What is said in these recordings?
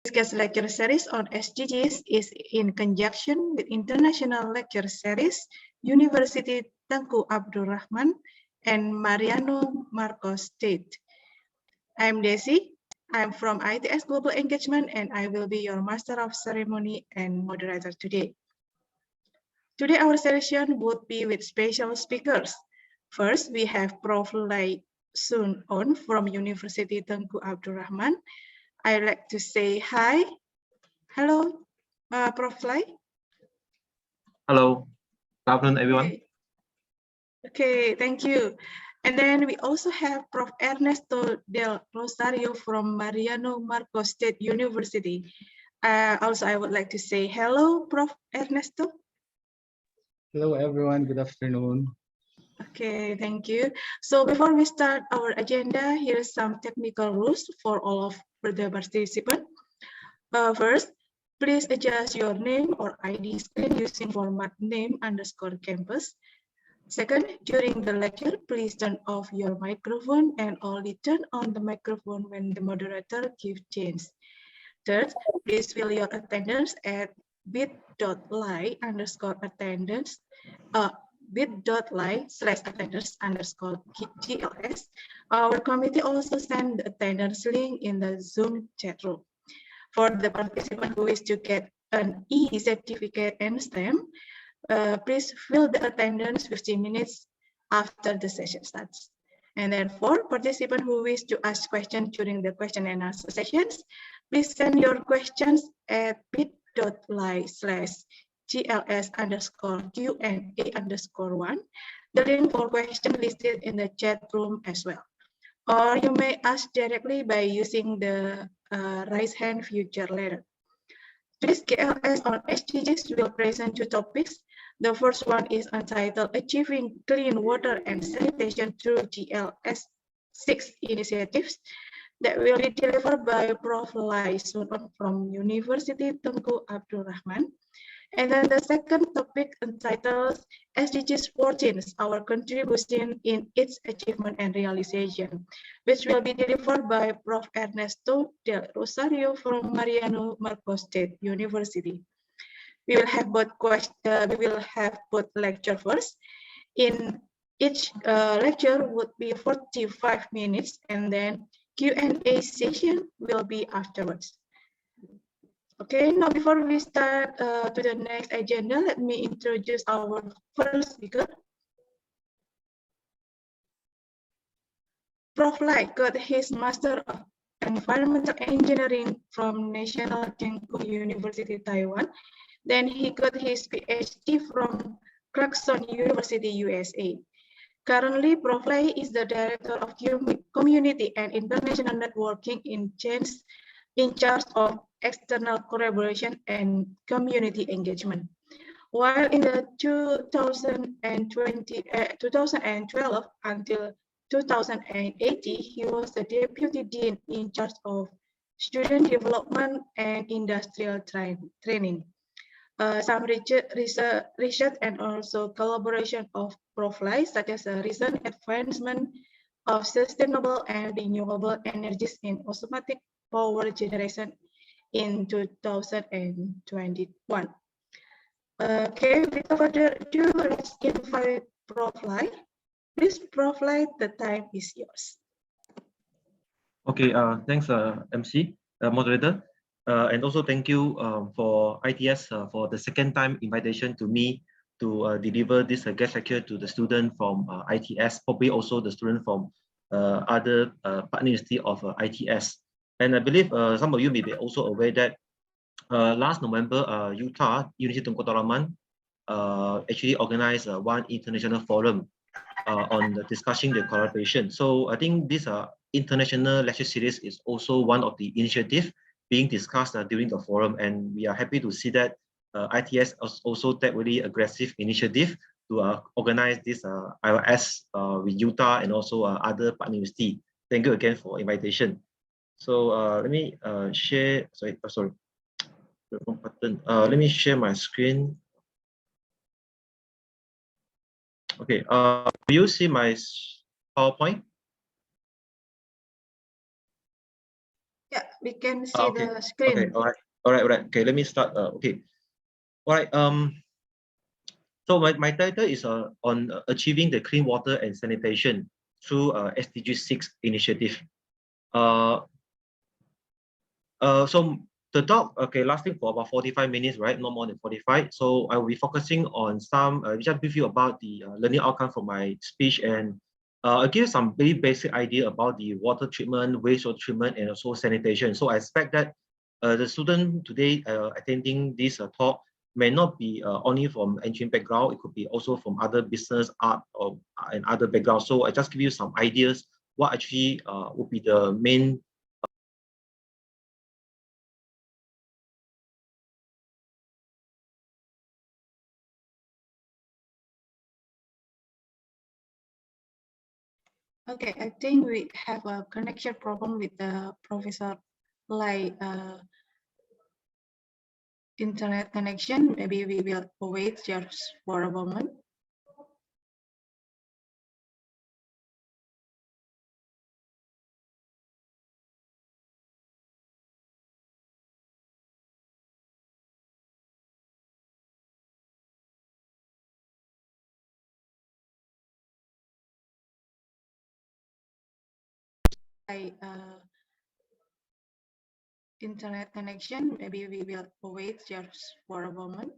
This lecture series on SDGs is in conjunction with International Lecture Series, University Tengku Abdul Rahman, and Mariano Marcos State. I'm Desi. I'm from ITS Global Engagement, and I will be your Master of Ceremony and moderator today. Today, our session would be with special speakers. First, we have Prof. Lai Sun On from University Tengku Abdul Rahman. I'd like to say hi. Hello, Prof. Lai. Hello, good afternoon, everyone. Okay, thank you. And then we also have Prof. Ernesto del Rosario from Mariano Marcos State University. Also, I would like to say hello, Prof. Ernesto. Hello, everyone. Good afternoon. Okay, thank you. So before we start our agenda, here's some technical rules for all of the participants. First, please adjust your name or ID screen using format name_campus. Second, during the lecture, please turn off your microphone and only turn on the microphone when the moderator gives chance. Third, please fill your attendance at bit.ly/attendance bit.ly/attendance_GLS. Our committee also sent the attendance link in the Zoom chat room. For the participant who wish to get an e-certificate and stamp, please fill the attendance 15 minutes after the session starts. And then for participants who wish to ask questions during the question and answer sessions, please send your questions at bit.ly/GLS_Q&A_1. The link for questions listed in the chat room as well. Or you may ask directly by using the raise hand feature later. Today's GLS on SDGs will present two topics. The first one is entitled Achieving Clean Water and Sanitation through GLS 6 Initiatives, that will be delivered by Prof. Lai Sun On from University Tengku Abdul Rahman. And then the second topic entitled SDGs 14, our contribution in its achievement and realization, which will be delivered by Prof. Ernesto del Rosario from Mariano Marcos State University. We will have both lecture first. In each lecture would be 45 minutes, and then Q&A session will be afterwards. Okay, now before we start to the next agenda, let me introduce our first speaker. Prof. Lai got his Master of Environmental Engineering from National Tengku University, Taiwan. Then he got his PhD from Clarkson University, USA. Currently, Prof. Lai is the Director of Community and International Networking in charge of external collaboration and community engagement. While in the 2012 until 2018, he was the Deputy Dean in charge of student development and industrial training. Some research and also collaboration of Prof. Lai, such as the recent advancement of sustainable and renewable energies in automatic power generation in 2021. Okay, without further ado, let's invite Prof. Lai. Please, Prof. Lai, the time is yours. Okay, thanks, MC, moderator. And also thank you for ITS for the second time invitation to me to deliver this guest lecture to the student from ITS, probably also the student from other partner university of ITS. And I believe some of you may be also aware that last November, University Tengku Abdul Rahman actually organized one international forum on discussing the collaboration. So I think this international lecture series is also one of the initiatives being discussed during the forum, and we are happy to see that ITS also take really aggressive initiative to organize this IOS with Utah and also other partner university. Thank you again for invitation. So let me share. Sorry, wrong button. Let me share my screen. Okay. Will you see my PowerPoint? Yeah, we can see Okay. the screen. Okay. All right. Okay. Let me start. Okay. All right. So my title is on achieving the clean water and sanitation through SDG 6 initiative. So the talk, okay, lasting for about 45 minutes, right? No more than 45. So I will be focusing on some, just brief you about the learning outcome from my speech, and I'll give some very basic idea about the water treatment, wastewater treatment, and also sanitation. So I expect that the student today attending this talk may not be only from engineering background. It could be also from other business, art, or and other backgrounds. So I just give you some ideas what actually would be the main Okay, I think we have a connection problem with the professor, like internet connection. Maybe we will wait just for a moment. Like internet connection. Maybe we will wait just for a moment.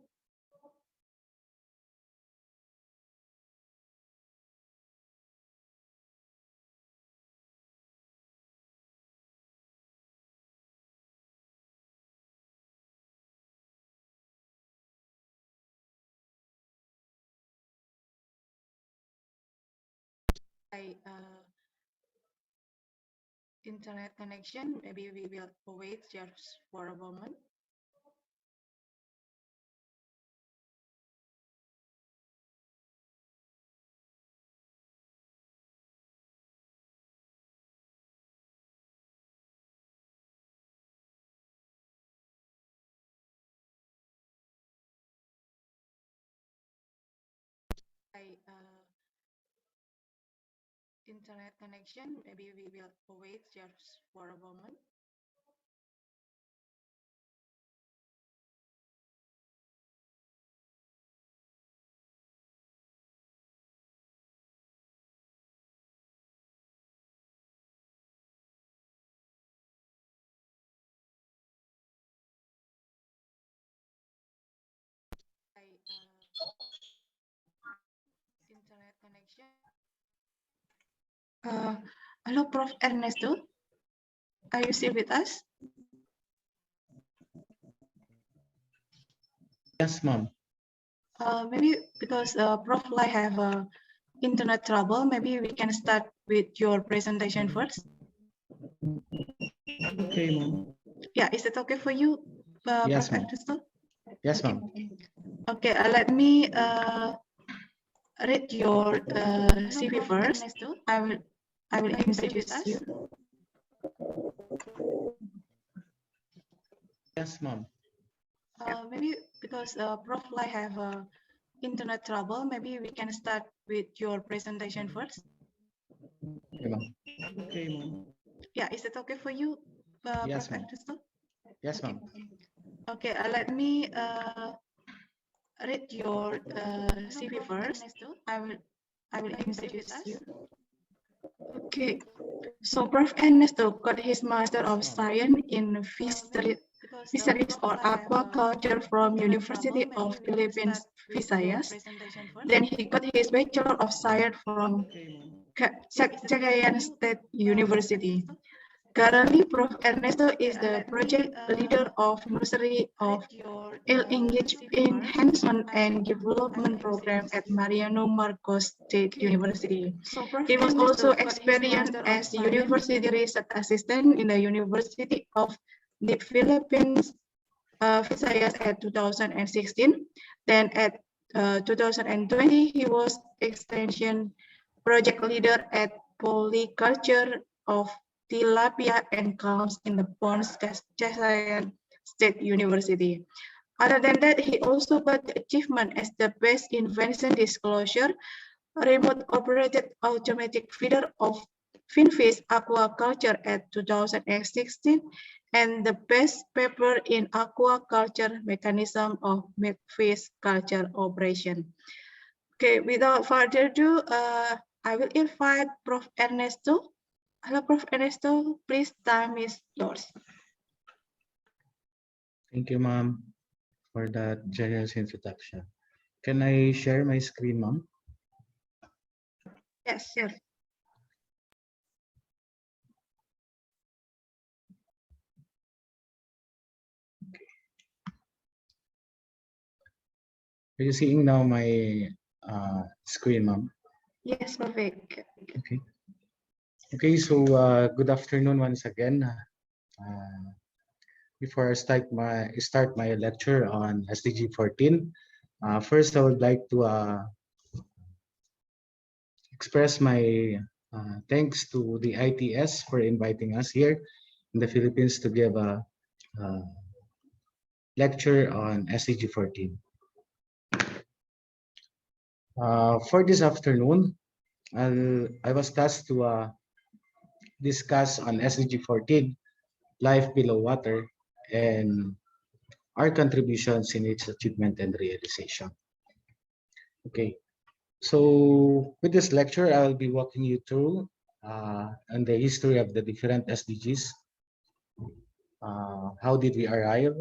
Like internet connection. Maybe we will wait just for a moment. Like internet connection. Maybe we will wait just for a moment. Like internet connection. Hello, Prof. Ernesto. Are you still with us? Yes, ma'am. Maybe because Prof. Lai have internet trouble, maybe we can start with your presentation first. Okay, ma'am. Yeah, is it okay for you, Yes, Prof. ma'am. Ernesto? Yes, Okay. ma'am. Okay, let me read your CV first. I will introduce you. Yes, ma'am. Maybe because Prof. Lai have internet trouble, maybe we can start with your presentation first. Okay, ma'am. Okay, ma'am. Yeah, is it okay for you, Yes, Prof. ma'am. Ernesto? Yes, ma'am. Okay, let me read your CV first. I will introduce you. Okay, so Prof. Ernesto got his Master of Science in Fisheries or Aquaculture from University of Philippines, Visayas. Then he got his Bachelor of Science from Cagayan State University. Currently, Prof. Ernesto is the project leader of Nursery of engaged in hands-on and development program at Mariano Marcos State University. He was also experienced as university research assistant in the University of the Philippines, Visayas at 2016. Then at 2020, he was extension project leader at polyculture of tilapia and clams in the Ponds Cagayan State University. Other than that, he also got the achievement as the best invention disclosure, remote operated automatic feeder of Finfish Aquaculture at 2016, and the best paper in aquaculture mechanism of milkfish culture operation. Okay, without further ado, I will invite Prof. Ernesto. Hello, Prof. Ernesto, please, time is yours. Thank you, ma'am, for that generous introduction. Can I share my screen, ma'am? Yes, sure. Are you seeing now my screen, ma'am? Yes, perfect. Okay. Okay, so good afternoon once again. Before I start my lecture on SDG 14, first I would like to express my thanks to the ITS for inviting us here in the Philippines to give a lecture on SDG 14. For this afternoon, I was tasked to discuss on SDG 14, life below water, and our contributions in its achievement and realization. Okay, so with this lecture, I'll be walking you through on the history of the different SDGs. How did we arrive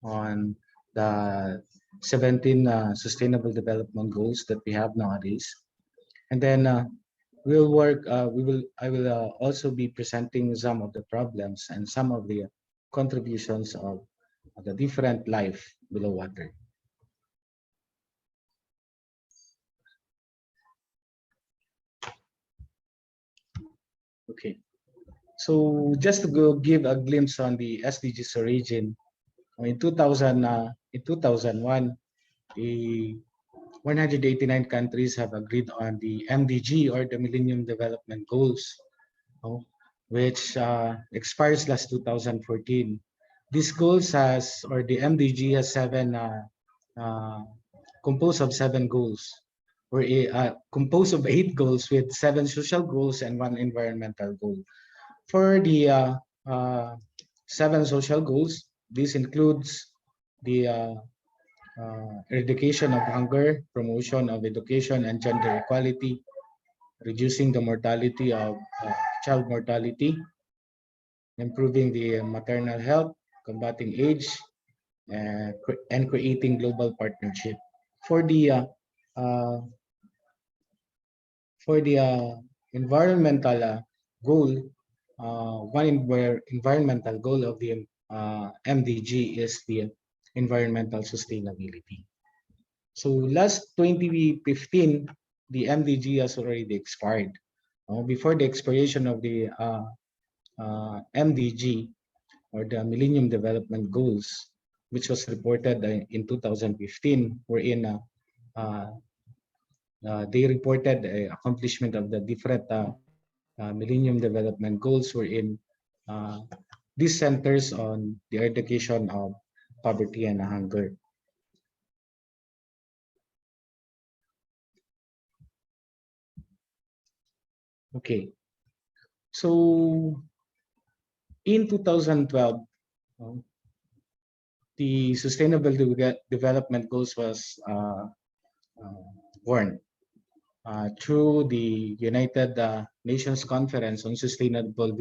on the 17 sustainable development goals that we have nowadays? And then we'll work. I will also be presenting some of the problems and some of the contributions of the different life below water. Okay, so just to give a glimpse on the SDGs origin, in 2001, the 189 countries have agreed on the MDG, or the Millennium Development Goals, which expires last 2014. These goals the MDG has composed of 7 goals, or composed of 8 goals with 7 social goals and 1 environmental goal. For the 7 social goals, this includes the eradication of hunger, promotion of education and gender equality, reducing the mortality of child mortality, improving the maternal health, combating age, and creating global partnership. For the uh, environmental goal, one environmental goal of the MDG is the environmental sustainability. So last 2015, the MDG has already expired. Before the expiration of the MDG, or the Millennium Development Goals, which was reported in 2015, wherein they reported the accomplishment of the different Millennium Development Goals, wherein this centers on the eradication of poverty and hunger. Okay, so in 2012, the Sustainable Development Goals was born through the United Nations Conference on Sustainable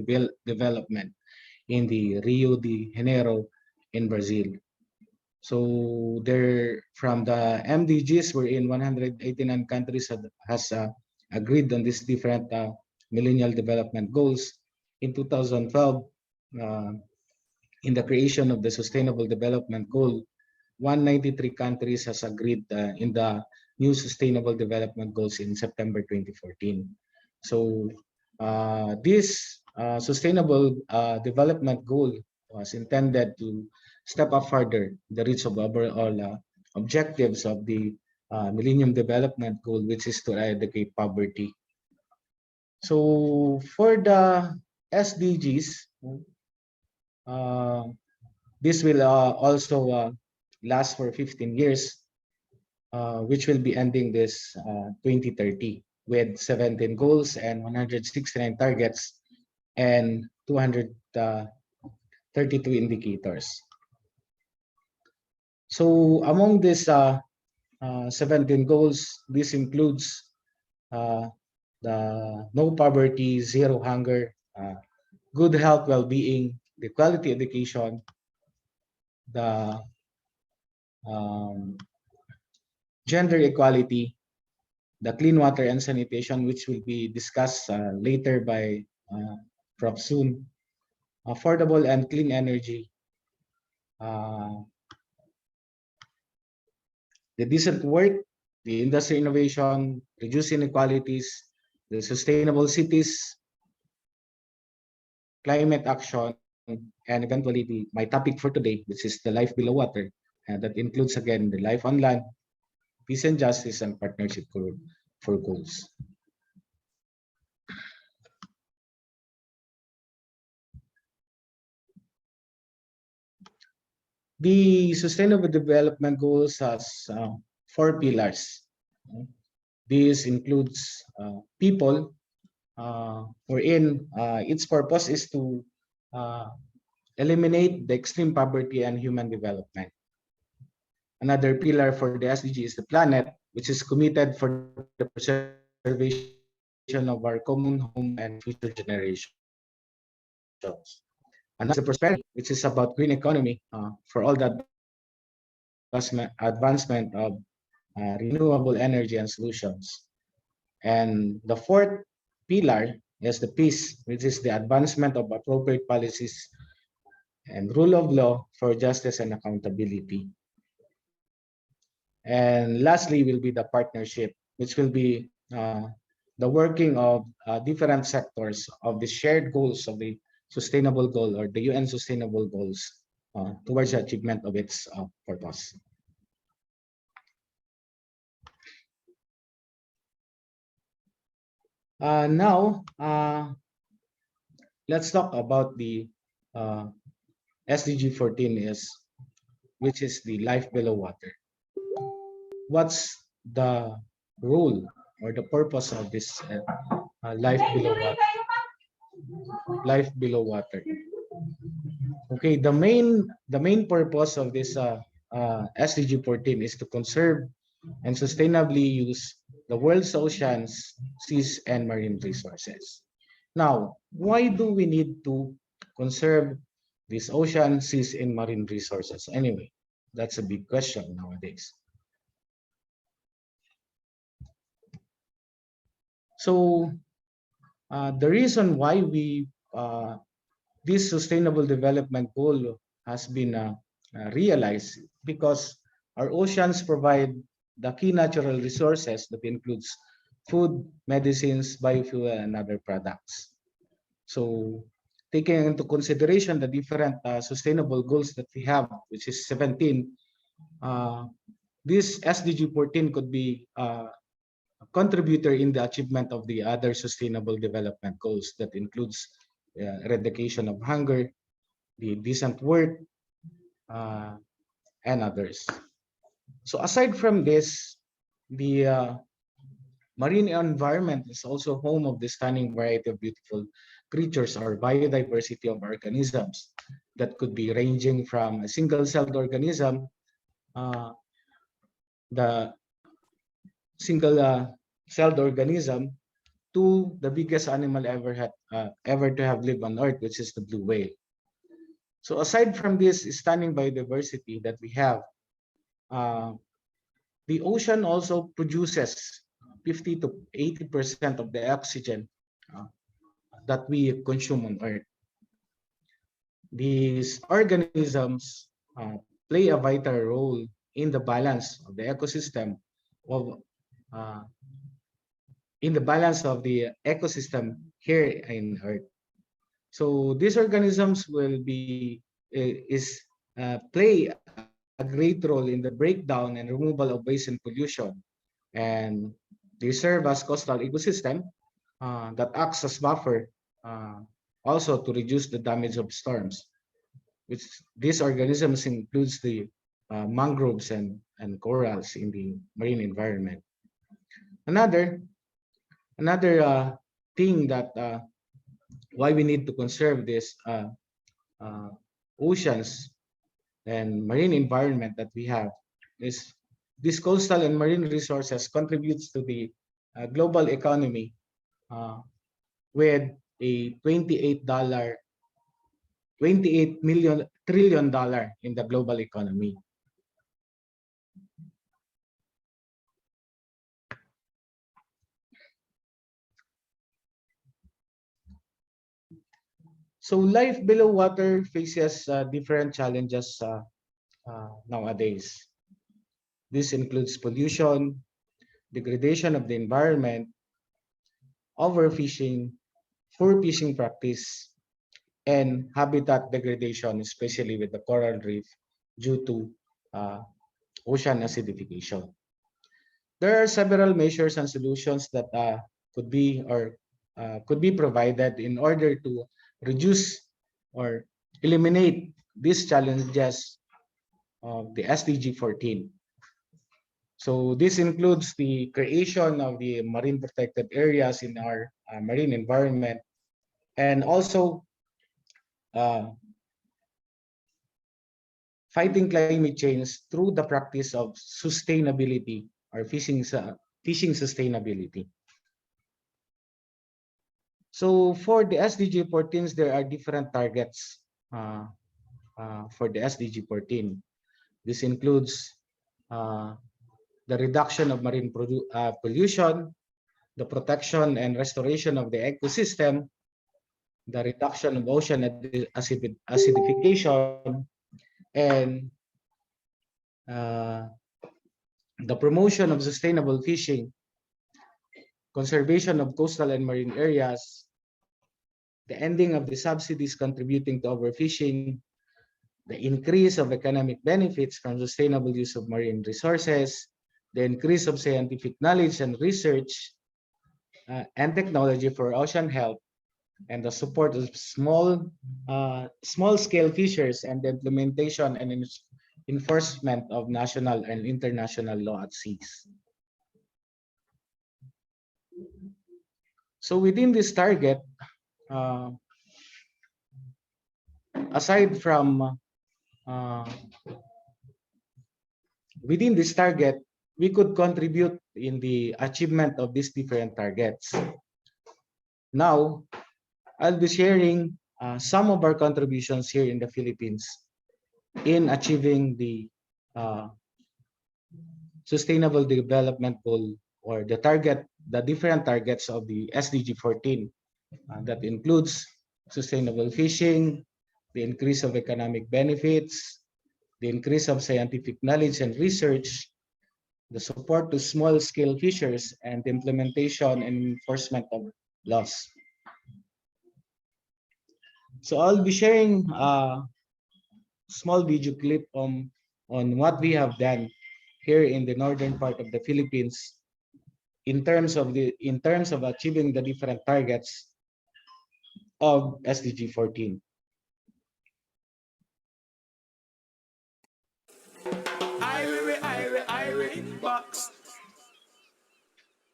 Development in the Rio de Janeiro in Brazil. So from the MDGs, wherein 189 countries has agreed on these different millennial development goals. In 2012, in the creation of the Sustainable Development Goal, 193 countries has agreed in the new Sustainable Development Goals in September 2014. So this Sustainable Development Goal was intended to step up further the reach of overall objectives of the Millennium Development Goal, which is to eradicate poverty. So for the SDGs, this will also last for 15 years, which will be ending this 2030. with 17 goals and 169 targets and 232 indicators. So among these 17 goals, this includes the no poverty, zero hunger, good health, well-being, the quality education, the gender equality, the clean water and sanitation, which will be discussed later by Prof soon, affordable and clean energy, the decent work, the industry innovation, reduce inequalities, the sustainable cities, climate action, and eventually my topic for today, which is the life below water. And that includes again the life on land, peace and justice, and partnership for goals. The Sustainable Development Goals has 4 pillars. This includes people, wherein its purpose is to eliminate the extreme poverty and human development. Another pillar for the SDG is the planet, which is committed for the preservation of our common home and future generations. Another is the prosperity, which is about green economy for all the advancement of renewable energy and solutions. And the 4th pillar is the peace, which is the advancement of appropriate policies and rule of law for justice and accountability. And lastly will be the partnership, which will be the working of different sectors of the shared goals of the sustainable goal or the UN sustainable goals towards the achievement of its purpose. Now, let's talk about the SDG 14 which is the life below water. What's the role or the purpose of this life below water? Life below water. Okay, the main purpose of this SDG 14 is to conserve and sustainably use the world's oceans, seas, and marine resources. Now, why do we need to conserve these oceans, seas, and marine resources? Anyway, that's a big question nowadays. So, the reason why this sustainable development goal has been realized because our oceans provide the key natural resources that includes food, medicines, biofuel, and other products. So taking into consideration the different sustainable goals that we have, which is 17, this SDG 14 could be a contributor in the achievement of the other sustainable development goals that includes eradication of hunger, the decent work, and others. So aside from this, the marine environment is also home of the stunning variety of beautiful creatures or biodiversity of organisms that could be ranging from a single-celled organism, the single-celled organism, to the biggest animal ever to have lived on Earth, which is the blue whale. So aside from this stunning biodiversity that we have, the ocean also produces 50 to 80% of the oxygen that we consume on Earth. These organisms play a vital role in the balance of the ecosystem here in Earth. So these organisms will play a great role in the breakdown and removal of waste and pollution, and they serve as coastal ecosystem that acts as buffer also to reduce the damage of storms, which these organisms includes the mangroves and corals in the marine environment. Another, another thing that why we need to conserve this oceans and marine environment that we have is this coastal and marine resources contributes to the global economy with a $28 trillion in the global economy. So life below water faces different challenges nowadays. This includes pollution, degradation of the environment, overfishing, poor fishing practice, and habitat degradation, especially with the coral reef due to ocean acidification. There are several measures and solutions that could be provided in order to reduce or eliminate these challenges of the SDG 14. So this includes the creation of the marine protected areas in our marine environment, and also fighting climate change through the practice of sustainability or fishing sustainability. So for the SDG 14s, there are different targets for the SDG 14. This includes the reduction of marine pollution, the protection and restoration of the ecosystem, the reduction of ocean acidification, and the promotion of sustainable fishing, conservation of coastal and marine areas, the ending of the subsidies contributing to overfishing, the increase of economic benefits from sustainable use of marine resources, the increase of scientific knowledge and research and technology for ocean health, and the support of small-scale fishers, and the implementation and enforcement of national and international law at seas. So within this target, aside from within this target, we could contribute in the achievement of these different targets. Now, I'll be sharing some of our contributions here in the Philippines in achieving the Sustainable Development Goal, or the different targets of the SDG 14. That includes sustainable fishing, the increase of economic benefits, the increase of scientific knowledge and research, the support to small-scale fishers, and the implementation and enforcement of laws. So I'll be sharing a small video clip on what we have done here in the northern part of the Philippines in terms of achieving the different targets of SDG 14. Box.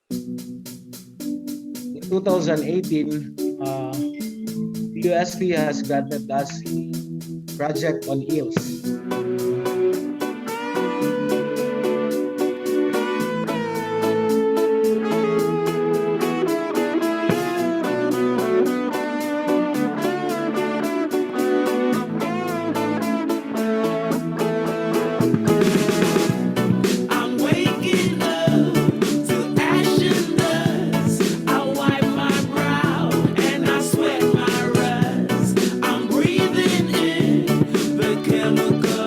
In 2018, UST has granted us a project on eels. Chemical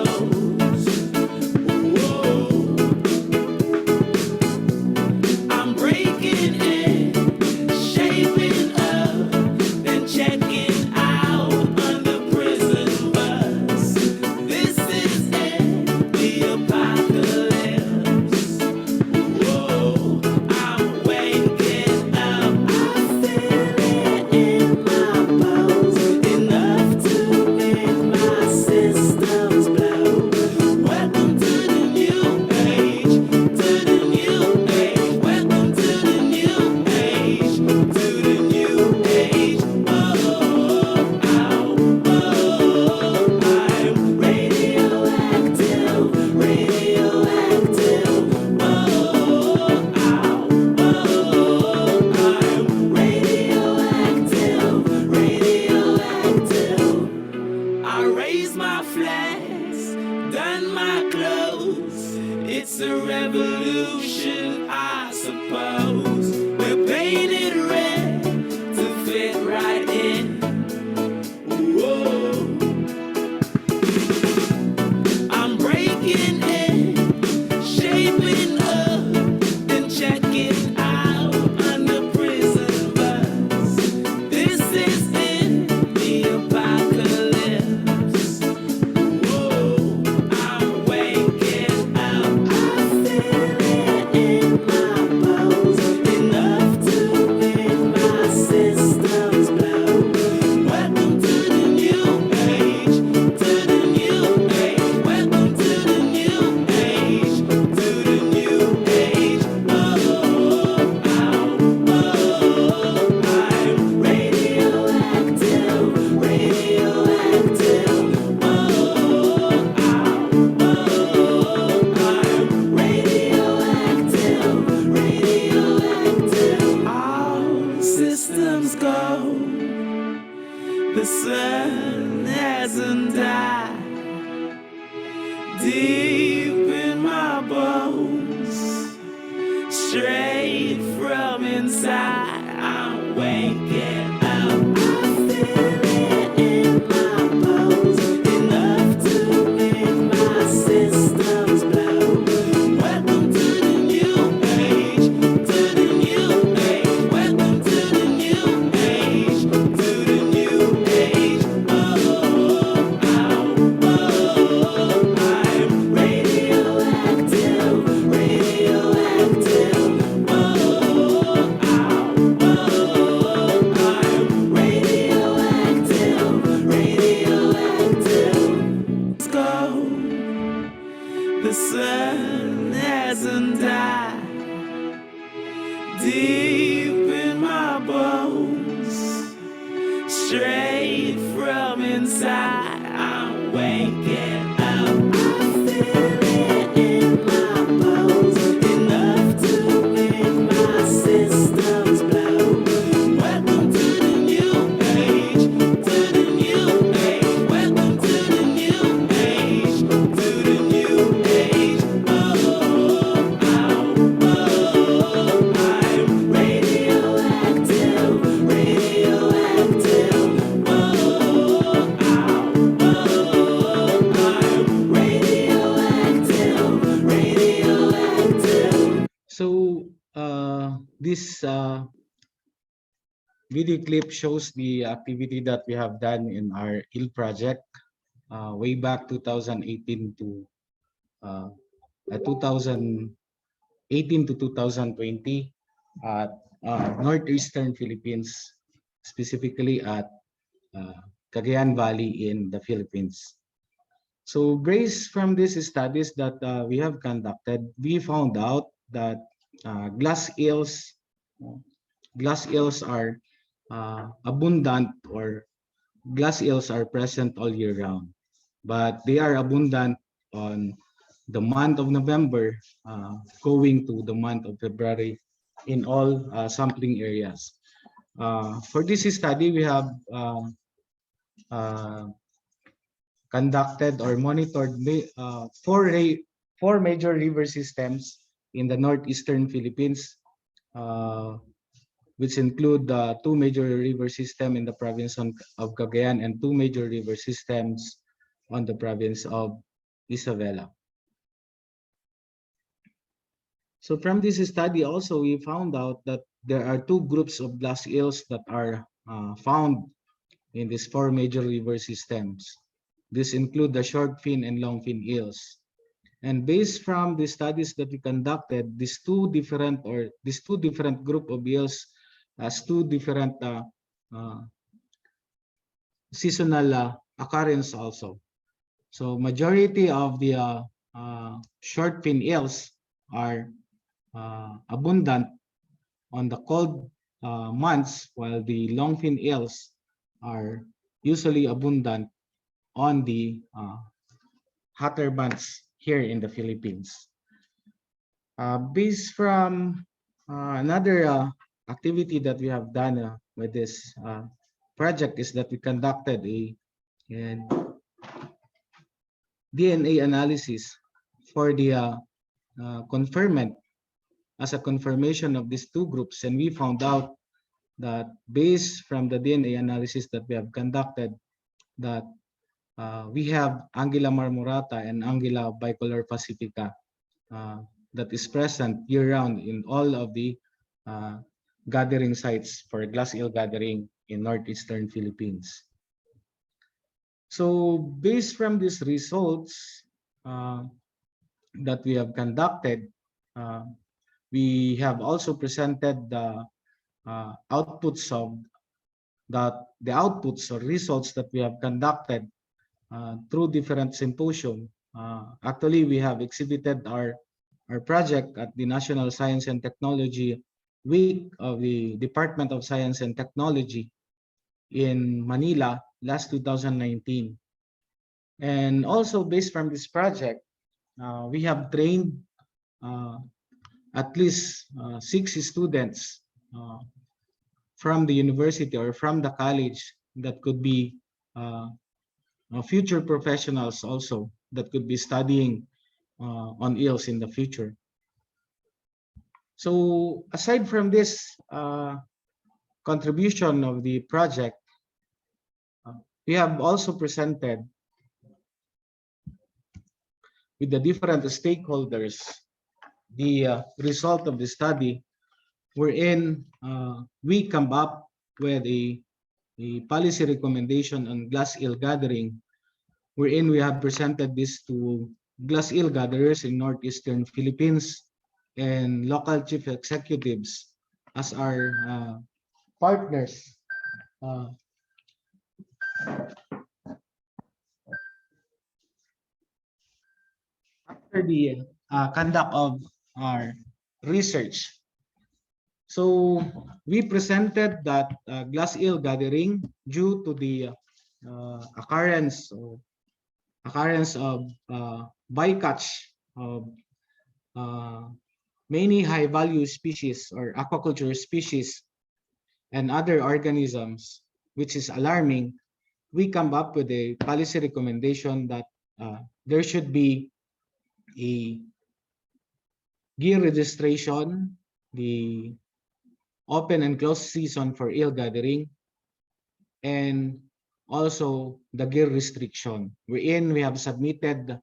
done my clothes. It's a revolution, I suppose. We're painted red to fit right in. Whoa. I'm breaking in, shaping up, then checking out under prison bus. This is in the apocalypse. Whoa, I'm waking up. I feel it in my bones, enough to make my systems blow. Welcome to the new age, to the new age. Welcome to the new age, to the new age. Oh, I'm radioactive, radioactive. Oh, I'm radioactive, radioactive. All systems go. The sun hasn't died. Deep in my bones, straight from inside, I'm waking up. I feel it in my bones, enough to make my systems blow. Welcome to the new age, to the new age. Welcome to the new age, to the new age. Oh, I'm radioactive, radioactive. Oh, I'm radioactive, radioactive. Let's go. The sun hasn't died. Deep in my bones, straight from inside, I'm waking up. I feel it in my bones, enough to make my systems blow. Welcome to the new age, to the new age. Welcome to the new age, to the new age. Oh, I'm radioactive, radioactive. Oh, I'm radioactive, radioactive. So this video clip shows the activity that we have done in our IL project way back 2018 to 2020 at northeastern Philippines, specifically at Cagayan Valley in the Philippines. So based from these studies that we have conducted, we found out that glass eels are abundant, or glass eels are present all year round, but they are abundant on the month of November going to the month of February in all sampling areas. For this study, we have conducted or monitored four major river systems in the northeastern Philippines, which include two major river systems in the province of Cagayan and two major river systems on the province of Isabela. So from this study also, we found out that there are two groups of glass eels that are found in these four major river systems. This include the short fin and long fin eels. And based from the studies that we conducted, these two different group of eels has two different seasonal occurrence also. So majority of the short fin eels are abundant on the cold months, while the long fin eels are usually abundant on the hotter months here in the Philippines. Based from another activity that we have done with this project is that we conducted DNA analysis for the conferment as a confirmation of these two groups, and we found out that based from the DNA analysis that we have conducted, that we have Anguilla marmorata and Anguilla bicolor pacifica that is present year-round in all of the gathering sites for glass eel gathering in northeastern Philippines. So based from these results that we have conducted, we have also presented the outputs of the outputs or results that we have conducted through different symposium. Actually, we have exhibited our project at the National Science and Technology Week of the Department of Science and Technology in Manila last 2019. And also based from this project, we have trained at least 6 students from the university or from the college that could be future professionals also that could be studying on eels in the future. So aside from this contribution of the project, we have also presented with the different stakeholders the result of the study, wherein we come up with a policy recommendation on glass eel gathering, wherein we have presented this to glass eel gatherers in northeastern Philippines and local chief executives as our partners. After the conduct of our research. So we presented that glass eel gathering due to the occurrence of bycatch of many high-value species or aquaculture species and other organisms, which is alarming. We come up with a policy recommendation that there should be a gear registration, the open and closed season for eel gathering, and also the gear restriction, wherein we have submitted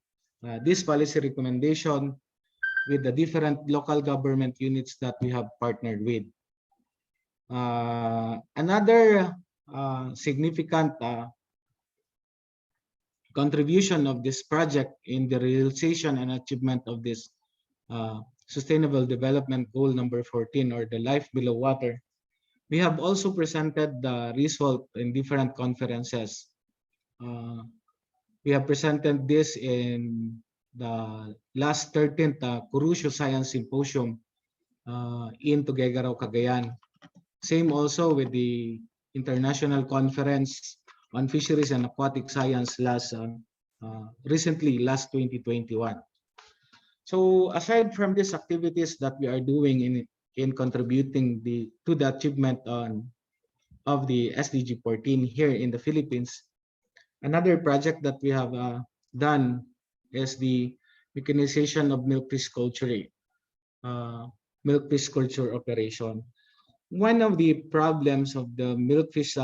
this policy recommendation with the different local government units that we have partnered with. Another significant contribution of this project in the realization and achievement of this Sustainable Development Goal number 14, or the life below water, we have also presented the result in different conferences. We have presented this in the last 13th Curusio Science Symposium in Tuguegarao, Cagayan. Same also with the International Conference on Fisheries and Aquatic Science recently, last 2021. So aside from these activities that we are doing in contributing to the achievement of the SDG 14 here in the Philippines, another project that we have done is the mechanization of milkfish culture, operation. One of the problems of the milkfish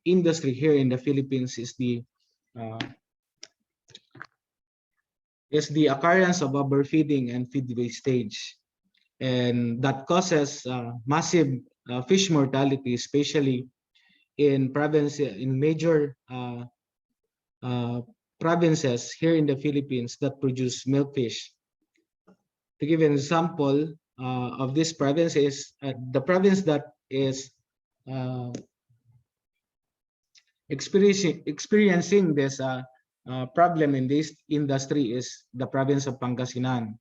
industry here in the Philippines is the occurrence of overfeeding and feed wastage, and that causes massive fish mortality, especially in major provinces here in the Philippines that produce milkfish. To give an example of this province is the province that is experiencing this problem in this industry is the province of Pangasinan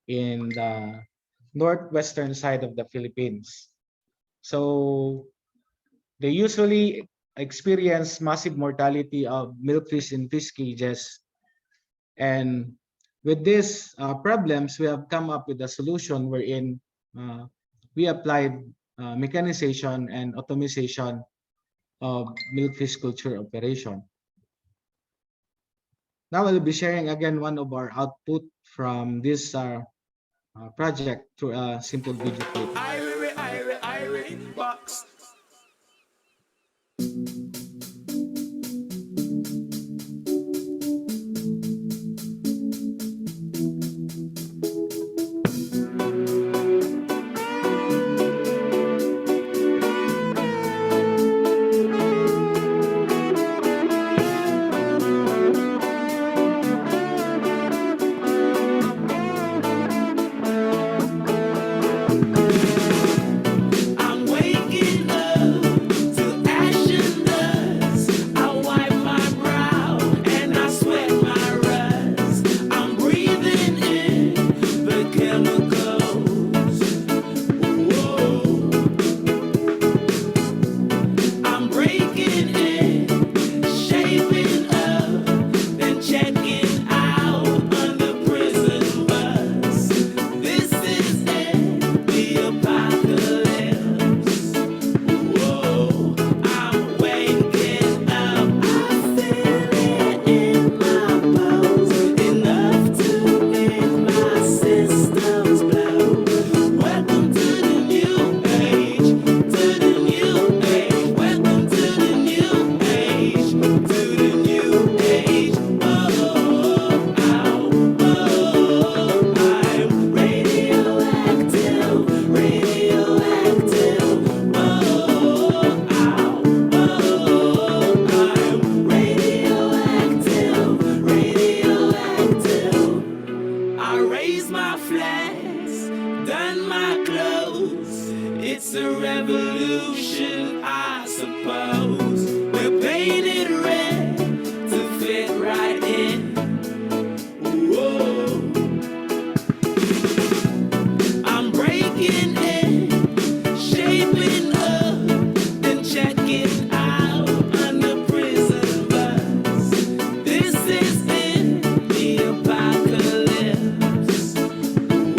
in the northwestern side of the Philippines. So they usually experience massive mortality of milkfish in fish cages, and with these problems, we have come up with a solution wherein we applied mechanization and automation of milkfish culture operation. Now I'll be sharing again one of our output from this project through a simple video clip. Irie, box. I'm waking up to ashen dust. I wipe my brow and I sweat my rust. I'm breathing in the chemicals. Whoa. I'm breaking in, shaping up, then checking out on the prison bus. This is it, the apocalypse. Whoa, I'm waking up. I feel it in my bones, enough to make my systems blow. Welcome to the new age, to the new age. Welcome to the new age, to the new age. Oh, I'm radioactive, radioactive. Oh, I'm radioactive, radioactive. I raise my flags, done my clothes. It's a revolution, I suppose. We're painted red to fit right in. Whoa. I'm breaking in, shaping up, then checking out on the prison bus. This is it, the apocalypse.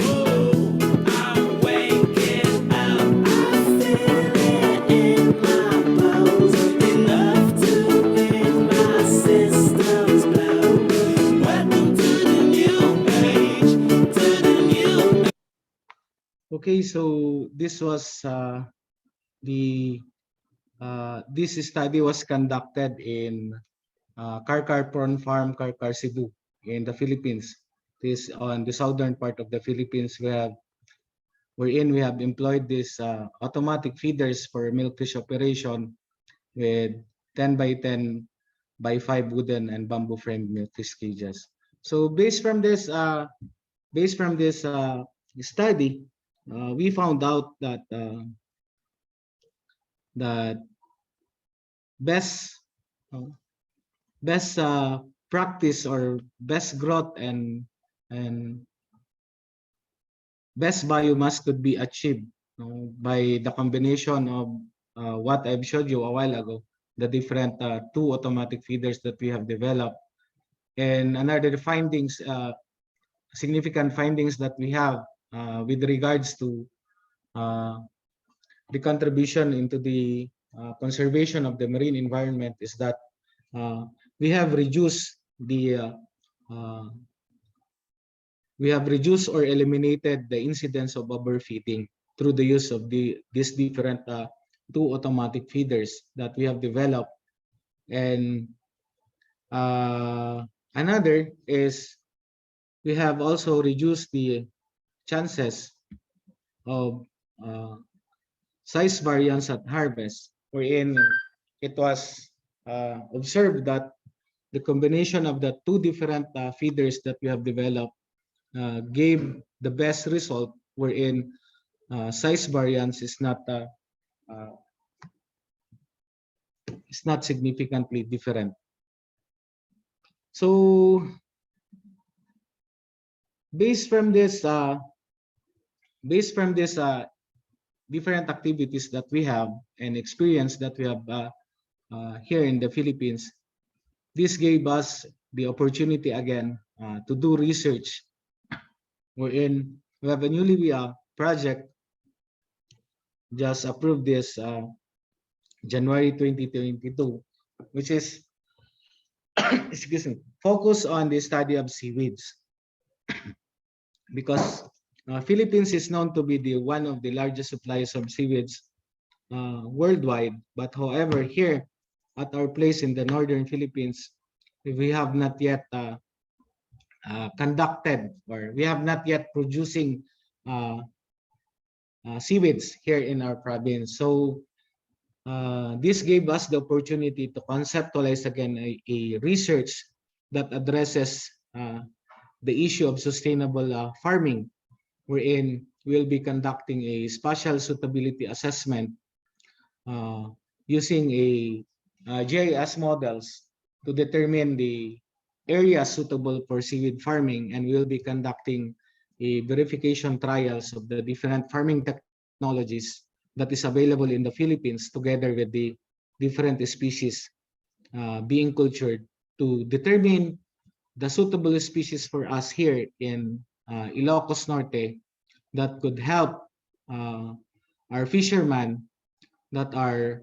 Whoa, I'm waking up. I feel it in my bones, enough to make my systems blow. Welcome to the new age, to the new. Okay, so this was this study was conducted in Karkar Prawn Farm, Karkar, Cebu, in the Philippines. This on the southern part of the Philippines. We have employed these automatic feeders for milkfish operation with 10 by 10 by 5 wooden and bamboo framed milkfish cages. So based from this study, we found out that that best best practice or best growth and best biomass could be achieved by the combination of what I've showed you a while ago, the different two automatic feeders that we have developed, and another findings, significant findings that we have with regards to the contribution into the conservation of the marine environment is that we have reduced or eliminated the incidence of overfeeding through the use of these different two automatic feeders that we have developed. And another is we have also reduced the chances of size variance at harvest, wherein it was observed that the combination of the two different feeders that we have developed gave the best result, wherein size variance is not significantly different. So based from this different activities that we have and experience that we have here in the Philippines, this gave us the opportunity again to do research, wherein we have a newly project just approved this January 2022, which is excuse me, focus on the study of seaweeds because Philippines is known to be one of the largest suppliers of seaweeds worldwide. But however, here at our place in the northern Philippines, we have not yet conducted, or we have not yet producing seaweeds here in our province. So this gave us the opportunity to conceptualize again a research that addresses the issue of sustainable farming, wherein we'll be conducting a spatial suitability assessment using a GIS models to determine the area suitable for seaweed farming, and we'll be conducting a verification trials of the different farming technologies that is available in the Philippines, together with the different species being cultured, to determine the suitable species for us here in Ilocos Norte that could help our fishermen that are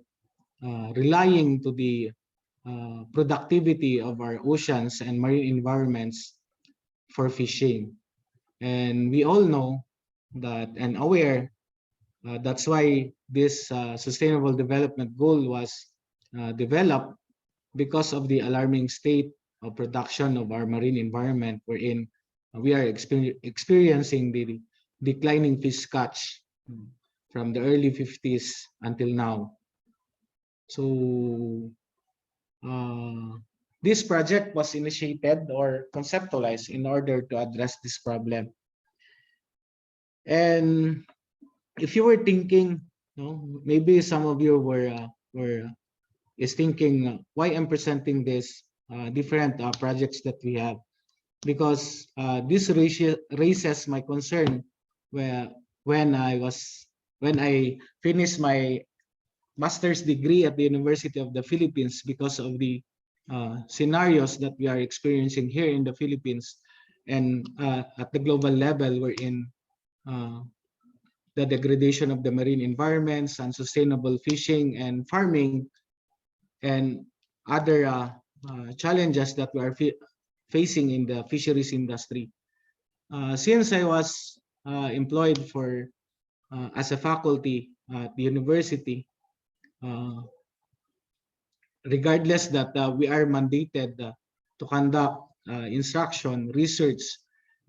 relying to the productivity of our oceans and marine environments for fishing. And we all know that and aware that's why this sustainable development goal was developed, because of the alarming state of production of our marine environment, wherein we are experiencing the declining fish catch from the early 50s until now. So this project was initiated or conceptualized in order to address this problem. And if you were thinking, maybe some of you is thinking why I'm presenting this different projects that we have, because this raises my concern when I finished my master's degree at the University of the Philippines, because of the scenarios that we are experiencing here in the Philippines and at the global level, wherein the degradation of the marine environments, unsustainable fishing and farming, and other challenges that we are facing in the fisheries industry. Since I was employed as a faculty at the university, regardless that we are mandated to conduct instruction, research,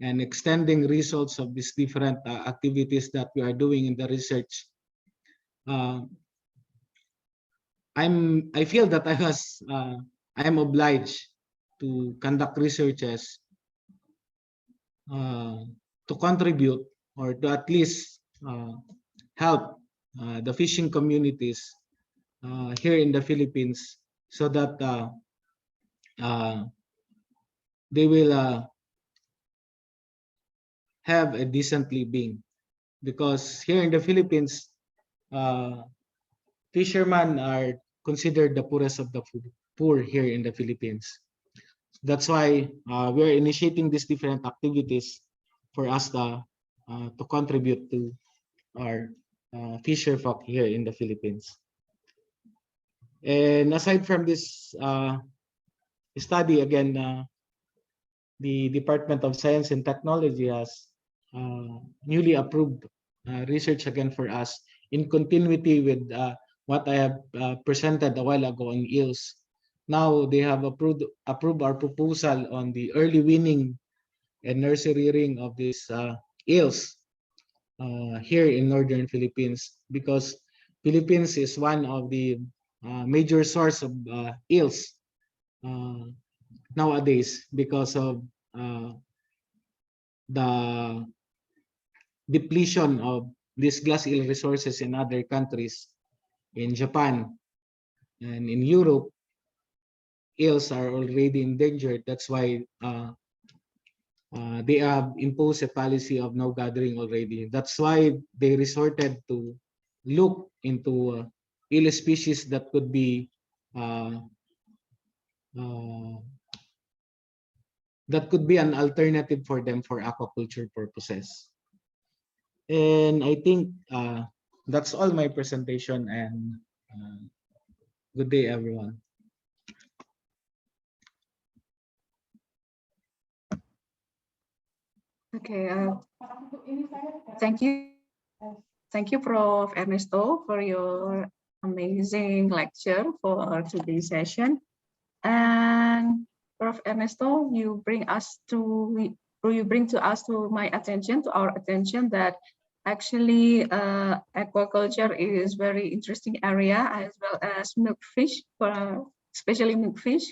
and extending results of these different activities that we are doing in the research, I feel that I am obliged to conduct researches to contribute, or to at least help the fishing communities here in the Philippines, so that they will have a decent living. Because here in the Philippines, fishermen are considered the poorest of the poor here in the Philippines. That's why we're initiating these different activities for us to contribute to our fisher folk here in the Philippines. And aside from this study, again, the Department of Science and Technology has newly approved research again for us, in continuity with what I have presented a while ago on eels. Now they have approved our proposal on the early weaning and nursery rearing of these eels here in northern Philippines, because Philippines is one of the major source of eels nowadays, because of the depletion of these glass eel resources in other countries. In Japan and in Europe, eels are already endangered. That's why they have imposed a policy of no gathering already. That's why they resorted to look into eel species that could be an alternative for them for aquaculture purposes. And I think that's all my presentation, and good day, everyone. Okay, thank you. Thank you, Prof. Ernesto, for your amazing lecture for today's session. And Prof. Ernesto, you bring to us to my attention, to our attention, that actually aquaculture is very interesting area, as well as milkfish, especially milkfish.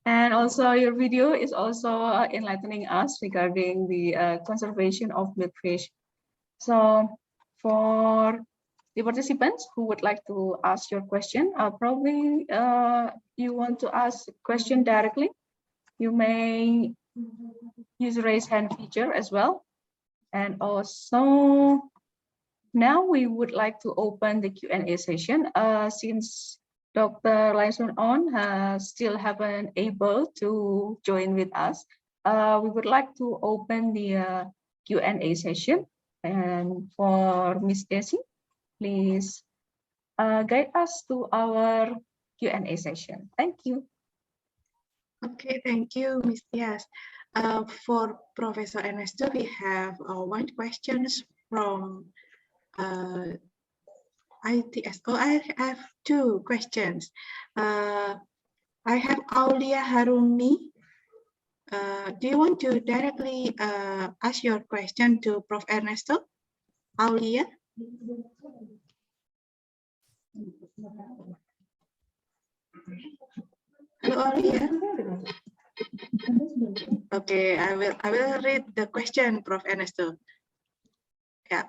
And also your video is also enlightening us regarding the conservation of milkfish. So for the participants who would like to ask your question, probably you want to ask a question directly, you may use the raise hand feature as well. And also now we would like to open the Q&A session. Since Dr. Lyson On still haven't able to join with us, we would like to open the Q&A session. And for Miss Desi, please guide us to our Q&A session. Thank you. Okay, thank you, Ms. Diaz. For Professor Ernesto, we have one question from ITS. Oh, I have two questions. I have Aulia Harumi. Do you want to directly ask your question to Prof. Ernesto? Aulia? Hello, Aulia. Okay, I will read the question, Prof. Ernesto. Yeah.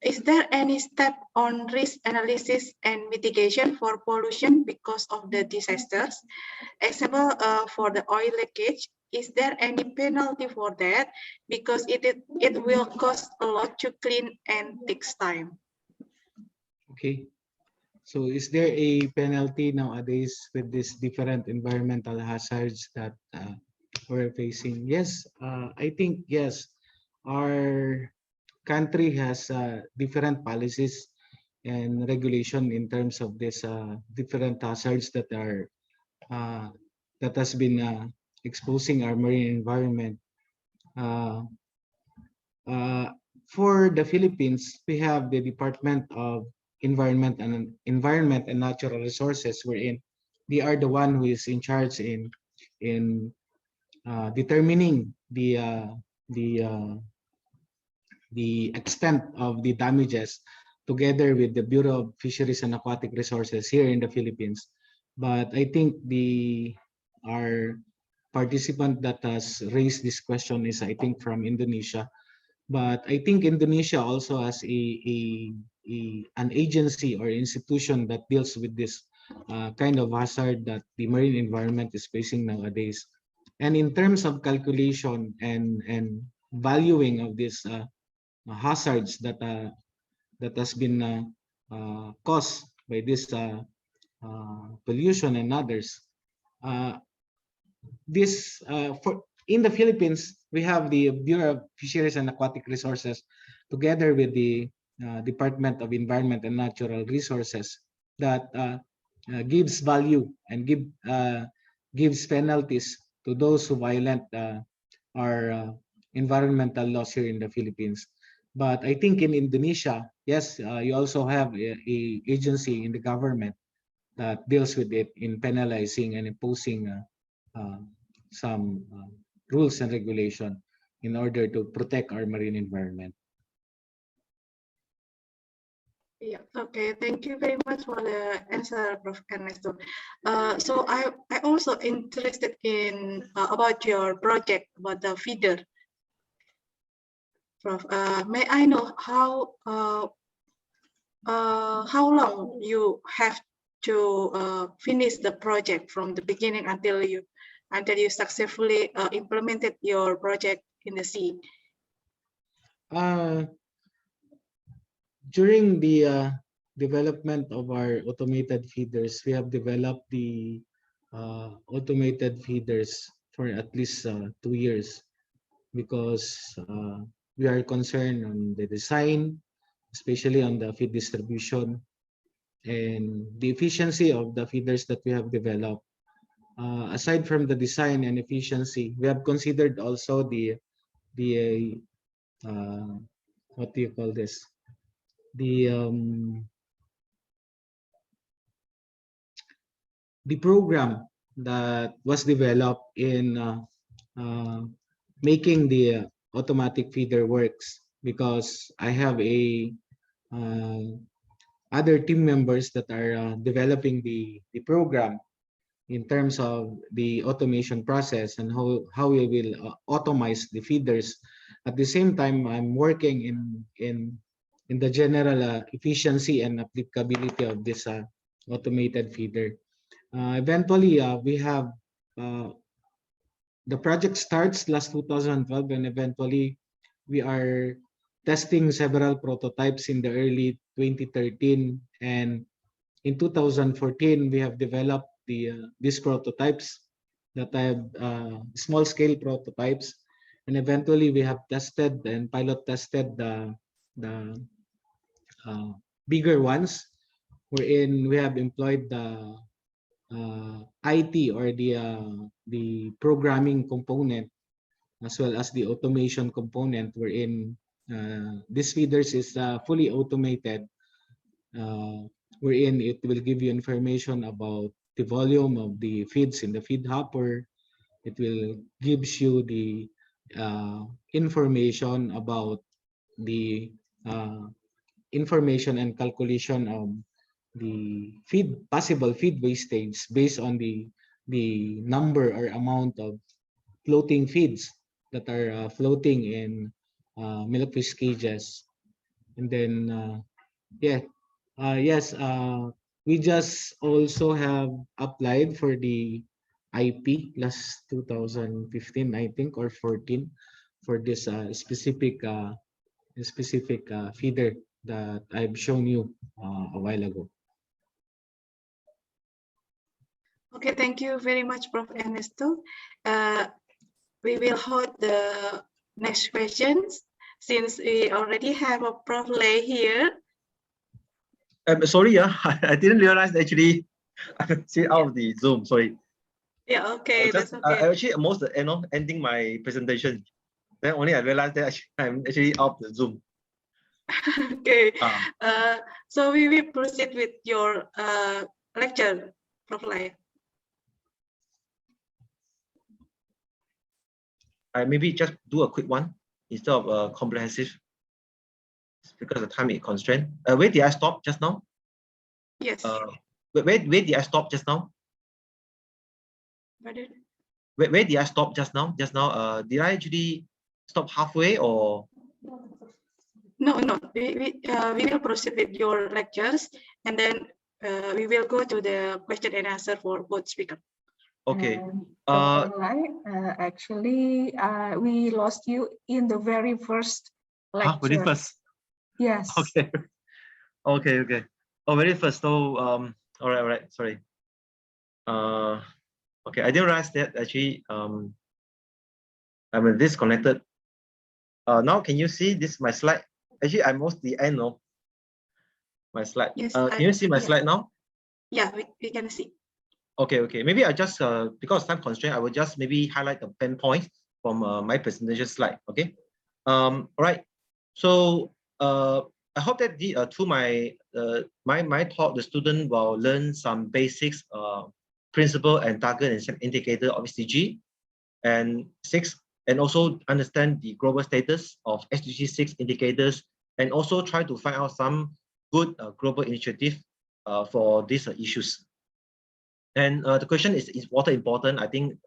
Is there any step on risk analysis and mitigation for pollution because of the disasters? Example, for the oil leakage, is there any penalty for that? Because it will cost a lot to clean and takes time. Okay. So is there a penalty nowadays with these different environmental hazards that we're facing? Yes, I think yes. Our country has different policies and regulation in terms of this different hazards that are that has been exposing our marine environment. For the Philippines, we have the Department of Environment and Natural Resources, wherein they are the one who is in charge in determining the extent of the damages, together with the Bureau of Fisheries and Aquatic Resources here in the Philippines. But I think our participant that has raised this question is, I think, from Indonesia. But I think Indonesia also has an agency or institution that deals with this kind of hazard that the marine environment is facing nowadays. And in terms of calculation and valuing of these hazards that has been caused by this pollution and others, in the Philippines, we have the Bureau of Fisheries and Aquatic Resources, together with the Department of Environment and Natural Resources, that gives value and gives penalties to those who violate our environmental laws here in the Philippines. But I think in Indonesia, yes, you also have a agency in the government that deals with it in penalizing and imposing some rules and regulation in order to protect our marine environment. Yeah, okay, thank you very much for the answer, Prof. Ernesto. So I also interested in about your project about the feeder. Prof, may I know how long you have to finish the project from the beginning until you successfully implemented your project in the sea? During the development of our automated feeders, we have developed the automated feeders for at least 2 years, because we are concerned on the design, especially on the feed distribution and the efficiency of the feeders that we have developed. Aside from the design and efficiency, we have considered also the the what do you call this? The program that was developed in making the automatic feeder works, because I have a other team members that are developing the program in terms of the automation process and how we will automize the feeders. At the same time, I'm working in the general efficiency and applicability of this automated feeder. Eventually, we have the project starts last 2012, and eventually we are testing several prototypes in the early 2013, and in 2014 we have developed these prototypes that have small scale prototypes, and eventually we have tested and pilot tested the bigger ones, wherein we have employed the IT, or the programming component, as well as the automation component, wherein this feeders is fully automated, wherein it will give you information about the volume of the feeds in the feed hopper. It will gives you the information about the information and calculation of the possible feed wastage based on the number or amount of floating feeds that are floating in milkfish cages. And then we just also have applied for the IP last 2015, I think, or 14, for this specific feeder that I've shown you a while ago. Okay, thank you very much, Prof. Ernesto. We will hold the next questions since we already have a Prof. Lei here. Sorry, I didn't realize actually I see out of the Zoom. Sorry. Yeah, okay, that's okay. I actually almost ending my presentation. Then only I realized that I'm actually out of the Zoom. Okay. So we will proceed with your lecture, Prof. Lei. I maybe just do a quick one instead of comprehensive, because the time is constrained. Where did I stop just now? Yes. Where did I stop just now? Where did I stop just now? Just now, did I actually stop halfway or? No. We will proceed with your lectures, and then we will go to the question and answer for both speakers. Okay. Actually, we lost you in the very first lecture. Very first? Yes. Okay. Okay. Oh, very first. So, all right. Sorry. Okay, I didn't realize that actually. I'm disconnected. Now, can you see this my slide? Actually, I'm almost the end of my slide. Yes. Can you see my slide now? Yeah, we can see. Okay. Maybe I just because time constraint, I will just maybe highlight the 10 points from my presentation slide. Okay. All right. So I hope that through my my talk, the student will learn some basics, principle and target and indicator of SDG and 6, and also understand the global status of SDG 6 indicators, and also try to find out some good global initiative for these issues. And the question is water important? I think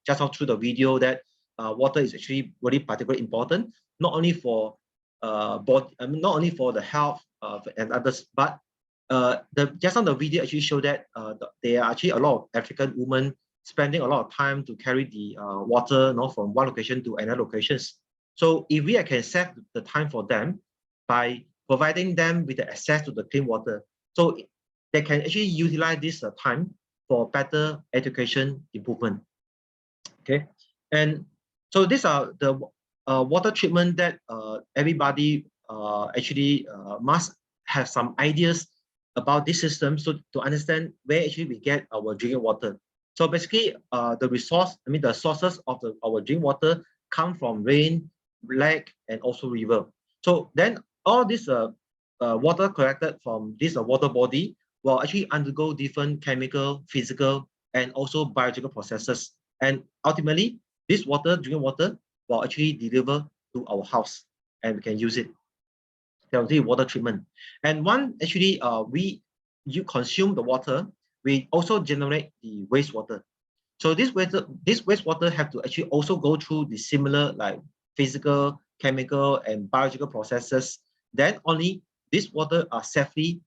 just out through the video that water is actually really particularly important, not only for not only for the health and others, but just on the video actually show that there are actually a lot of African women spending a lot of time to carry the water from one location to another locations. So if we can save the time for them by providing them with the access to the clean water, so they can actually utilize this time for better education improvement. Okay, and so these are the water treatment that everybody actually must have some ideas about this system, so to understand where actually we get our drinking water. So basically, the sources of our drinking water come from rain, lake, and also river. So then all this water collected from this water body will actually undergo different chemical, physical, and also biological processes. And ultimately, this water, drinking water, will actually deliver to our house and we can use it. So the water treatment. And one actually, you consume the water, we also generate the wastewater. So this wastewater have to actually also go through the similar like physical, chemical, and biological processes. Then only this water are safely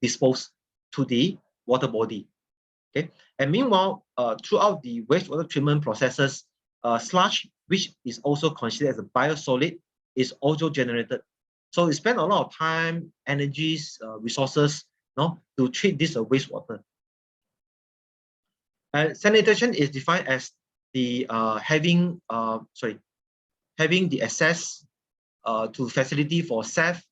disposed to the water body. Okay. And meanwhile, throughout the wastewater treatment processes, sludge, which is also considered as a biosolid, is also generated. So we spend a lot of time, energies, resources, to treat this wastewater. Sanitation is defined as the having the access to facility for safe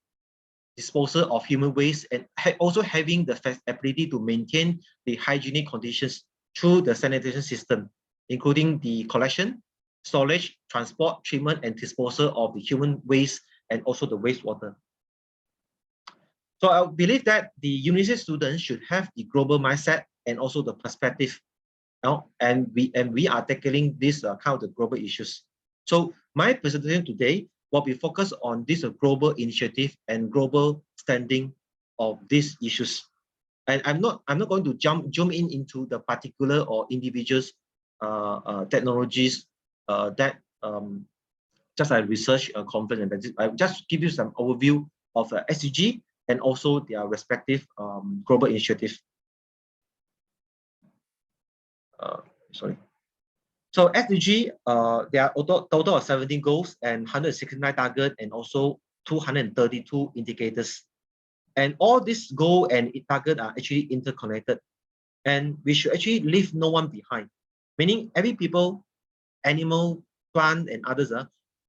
disposal of human waste, and also having the ability to maintain the hygienic conditions through the sanitation system, including the collection, storage, transport, treatment, and disposal of the human waste and also the wastewater. So I believe that the university students should have the global mindset and also the perspective. And we are tackling this kind of the global issues. So my presentation today will be focused on this global initiative and global standing of these issues. And I'm not going to zoom in into the particular or individuals technologies that just I research conference, and I just give you some overview of SDG and also their respective global initiative. So SDG, there are total of 17 goals and 169 targets and also 232 indicators. And all these goals and targets are actually interconnected. And we should actually leave no one behind. Meaning every people, animal, plant, and others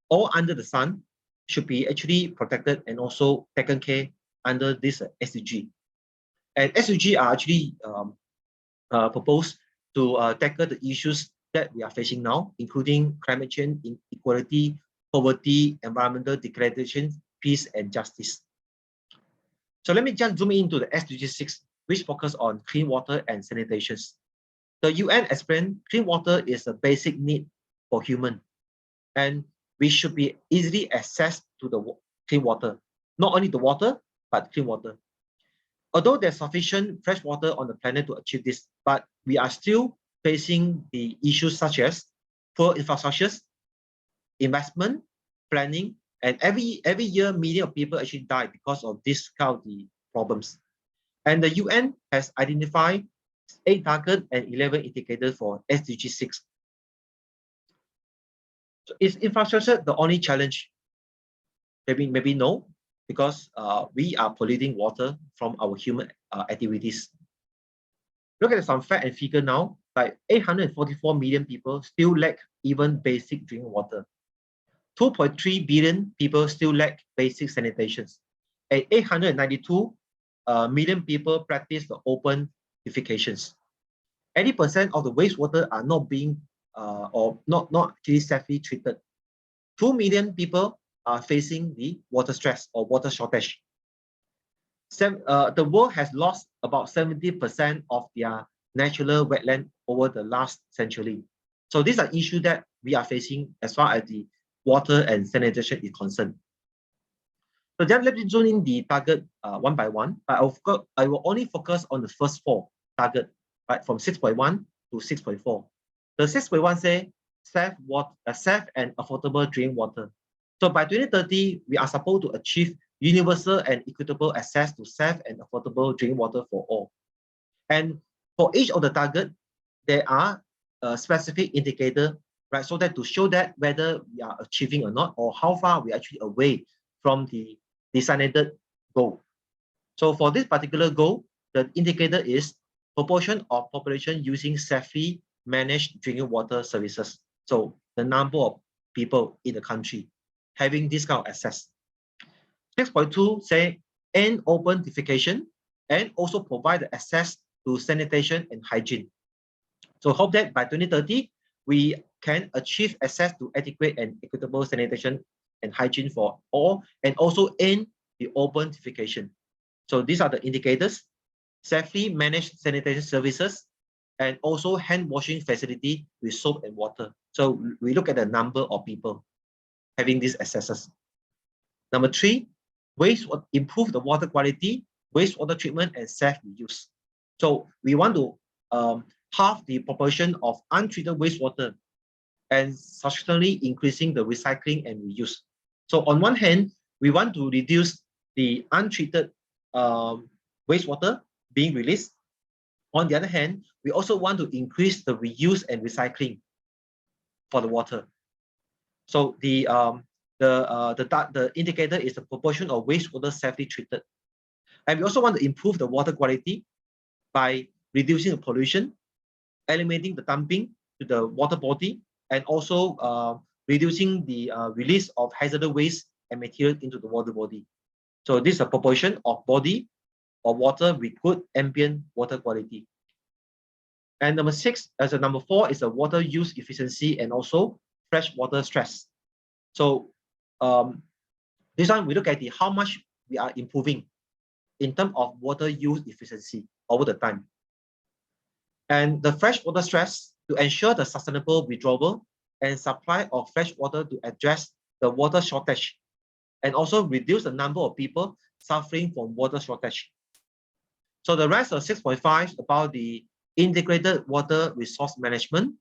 all under the sun should be actually protected and also taken care under this SDG. And SDG are actually proposed to tackle the issues that we are facing now, including climate change, inequality, poverty, environmental degradation, peace, and justice. So let me just zoom into the SDG 6, which focus on clean water and sanitation. The UN explained clean water is a basic need for human, and we should be easily access to the clean water, not only the water, but clean water. Although there's sufficient fresh water on the planet to achieve this, but we are still facing the issues such as poor infrastructures, investment, planning, and every year millions of people actually die because of this kind of the problems. And the UN has identified 8 targets and 11 indicators for SDG 6. So is infrastructure the only challenge? Maybe no, because we are polluting water from our human activities. Look at some fact and figure now. Like 844 million people still lack even basic drinking water. 2.3 billion people still lack basic sanitation. And 892 million people practice the open defecations. 80% of the wastewater are not being or not actually safely treated. 2 million people are facing the water stress or water shortage. The world has lost about 70% of their natural wetland over the last century. So these are issues that we are facing as far as the water and sanitation is concerned. So then let me zoom in the target one by one. But I will only focus on the first 4 targets, right, from 6.1 to 6.4. The 6.1 say safe and affordable drinking water. So by 2030, we are supposed to achieve universal and equitable access to safe and affordable drinking water for all. And for each of the target, there are a specific indicator, right? So that to show that whether we are achieving or not, or how far we are actually away from the designated goal. So for this particular goal, the indicator is proportion of population using safely managed drinking water services. So the number of people in the country having this kind of access. 6.2 say end open defecation and also provide the access to sanitation and hygiene. So hope that by 2030, we can achieve access to adequate and equitable sanitation and hygiene for all, and also end the urban-ification. So these are the indicators: safely managed sanitation services, and also hand washing facility with soap and water. So we look at the number of people having these accesses. Number 3, improve the water quality, wastewater treatment, and safe reuse. So we want to halve the proportion of untreated wastewater and substantially increasing the recycling and reuse. So on one hand, we want to reduce the untreated wastewater being released. On the other hand, we also want to increase the reuse and recycling for the water. So the indicator is the proportion of wastewater safely treated. And we also want to improve the water quality by reducing the pollution, eliminating the dumping to the water body, and also reducing the release of hazardous waste and material into the water body. So this is a proportion of body or water with good ambient water quality. And number 4 is the water use efficiency and also fresh water stress. So this one we look at how much we are improving in terms of water use efficiency over the time. And the fresh water stress to ensure the sustainable withdrawal and supply of fresh water to address the water shortage and also reduce the number of people suffering from water shortage. So the rest of 6.5 is about the integrated water resource management.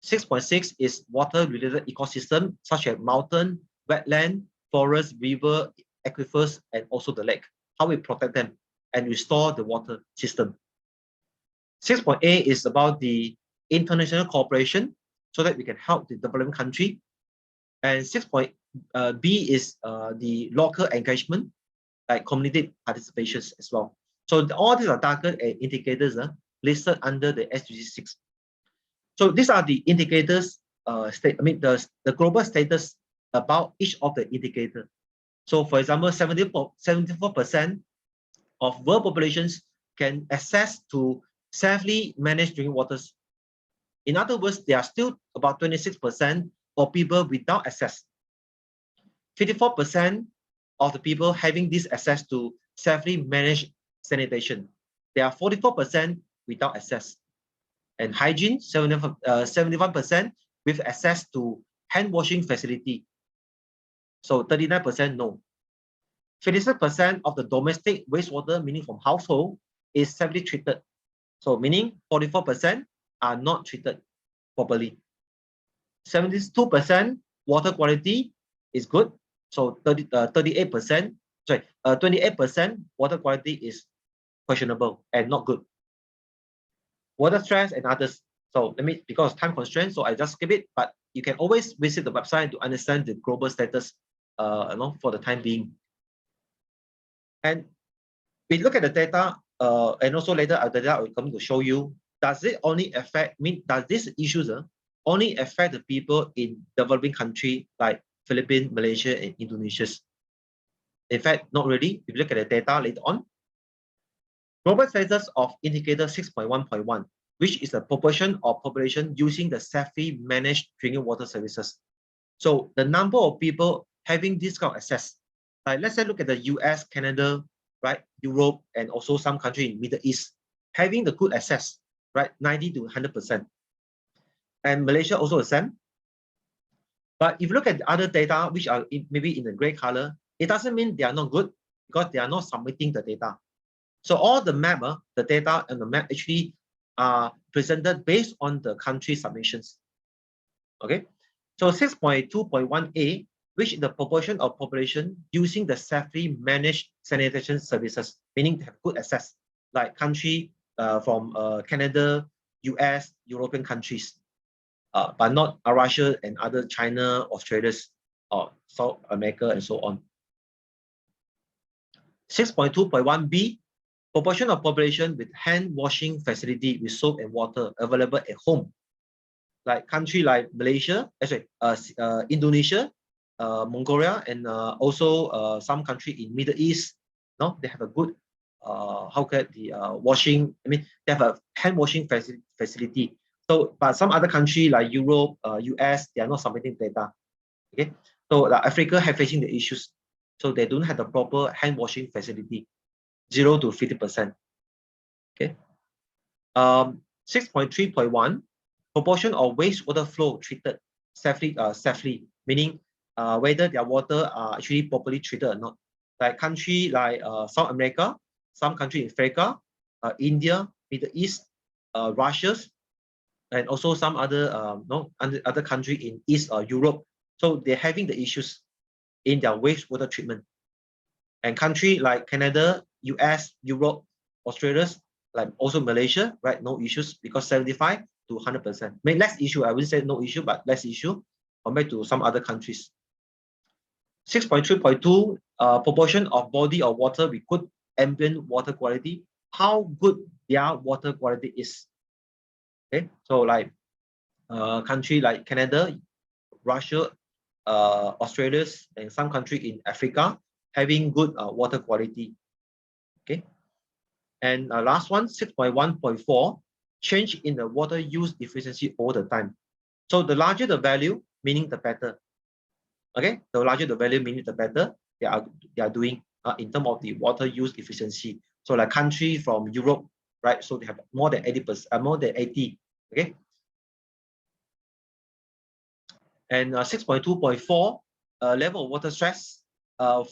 6.6 is water-related ecosystem such as mountain, wetland, forest, river, aquifers, and also the lake. How we protect them and restore the water system. 6.8 is about the international cooperation so that we can help the developing country. And 6.B is the local engagement, like community participations as well. So all these are target indicators listed under the SDG 6. So these are the indicators, the global status about each of the indicators. So for example, 74% of world populations can access to safely managed drinking waters. In other words, there are still about 26% of people without access. 54% of the people having this access to safely managed sanitation. There are 44% without access. And hygiene, 71% with access to hand washing facility. So 39% no. 56% of the domestic wastewater, meaning from household, is safely treated. So meaning 44% are not treated properly. 72% water quality is good. So 28% water quality is questionable and not good. Water stress and others. So because time constraints, so I just skip it, but you can always visit the website to understand the global status for the time being. And we look at the data, and also later the data will come to show you, does it only affect, does these issues only affect the people in developing countries like Philippines, Malaysia, and Indonesia? In fact, not really. If you look at the data later on, global status of indicator 6.1.1, which is the proportion of population using the safely managed drinking water services. So the number of people having this kind of access, like let's say look at the US, Canada, right, Europe, and also some country in Middle East, having the good access, right, 90 to 100%. And Malaysia also the same. But if you look at the other data, which are maybe in the gray color, it doesn't mean they are not good because they are not submitting the data. So all the map, the data and the map actually are presented based on the country submissions. Okay, so 6.2.1a, which is the proportion of population using the safely managed sanitation services, meaning to have good access, like country from Canada, US, European countries, but not Russia and other China, Australia, or South America, and so on. 6.2.1b, proportion of population with hand washing facility with soap and water available at home, like country like Malaysia, Indonesia, Mongolia, and also some country in Middle East. No, they have a good washing. They have a hand washing facility So, but some other country like Europe, US, they are not submitting data. Okay, so Africa have facing the issues. So they don't have the proper hand washing facility, 0 to 50%. Okay. 6.3.1, proportion of wastewater flow treated safely, meaning whether their water are actually properly treated or not. Like country like South America, some country in Africa, India, Middle East, Russia, and also some other other country in East Europe. So they're having the issues in their wastewater treatment. And country like Canada, US, Europe, Australia, like also Malaysia, right? No issues because 75 to 100%. I mean, less issue. I wouldn't say no issue, but less issue compared to some other countries. 6.3.2, proportion of body of water with good ambient water quality. How good their water quality is. Okay, so like country like Canada, Russia, Australia, and some country in Africa having good water quality. Okay, and last one, 6.1.4, change in the water use efficiency all the time. So the larger the value, meaning the better. Okay, the larger the value, meaning the better they are doing in terms of the water use efficiency. So like country from Europe, right? So they have more than 80%, more than 80. Okay. And 6.2.4, level of water stress,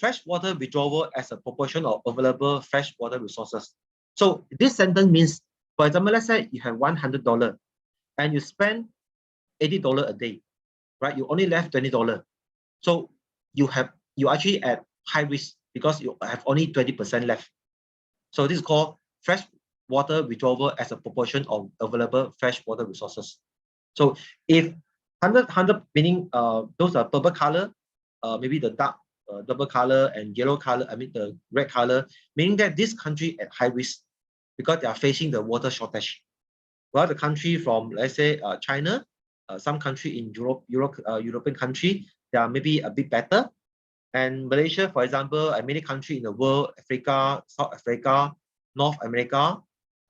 fresh water withdrawal as a proportion of available fresh water resources. So this sentence means, for example, let's say you have $100 and you spend $80 a day, right? You only left $20. So you actually at high risk because you have only 20% left. So this is called fresh water withdrawal as a proportion of available fresh water resources. So if 100 meaning those are purple color, maybe the dark double color and yellow color, I mean the red color, meaning that this country at high risk because they are facing the water shortage. While the country from, let's say, China, some country in European country, they are maybe a bit better. And Malaysia, for example, and many countries in the world, Africa, South Africa, North America,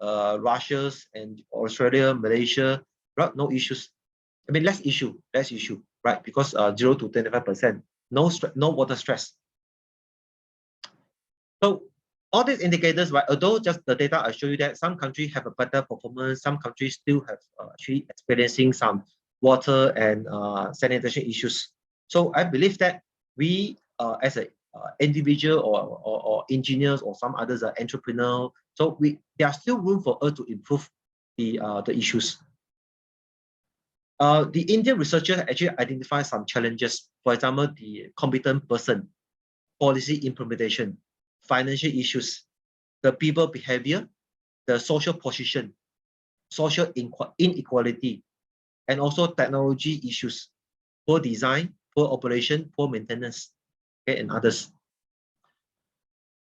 Russia and Australia, Malaysia, right? No issues. I mean, less issue, right? Because 0 to 25%, no water stress. So all these indicators, right? Although just the data I show you that some countries have a better performance, some countries still have actually experiencing some water and sanitation issues. So I believe that we as an individual or engineers or some others are entrepreneur. So there are still room for us to improve the issues. The Indian researchers actually identify some challenges. For example, the competent person, policy implementation, financial issues, the people behavior, the social position, social inequality, and also technology issues, poor design, poor operation, poor maintenance, okay, and others.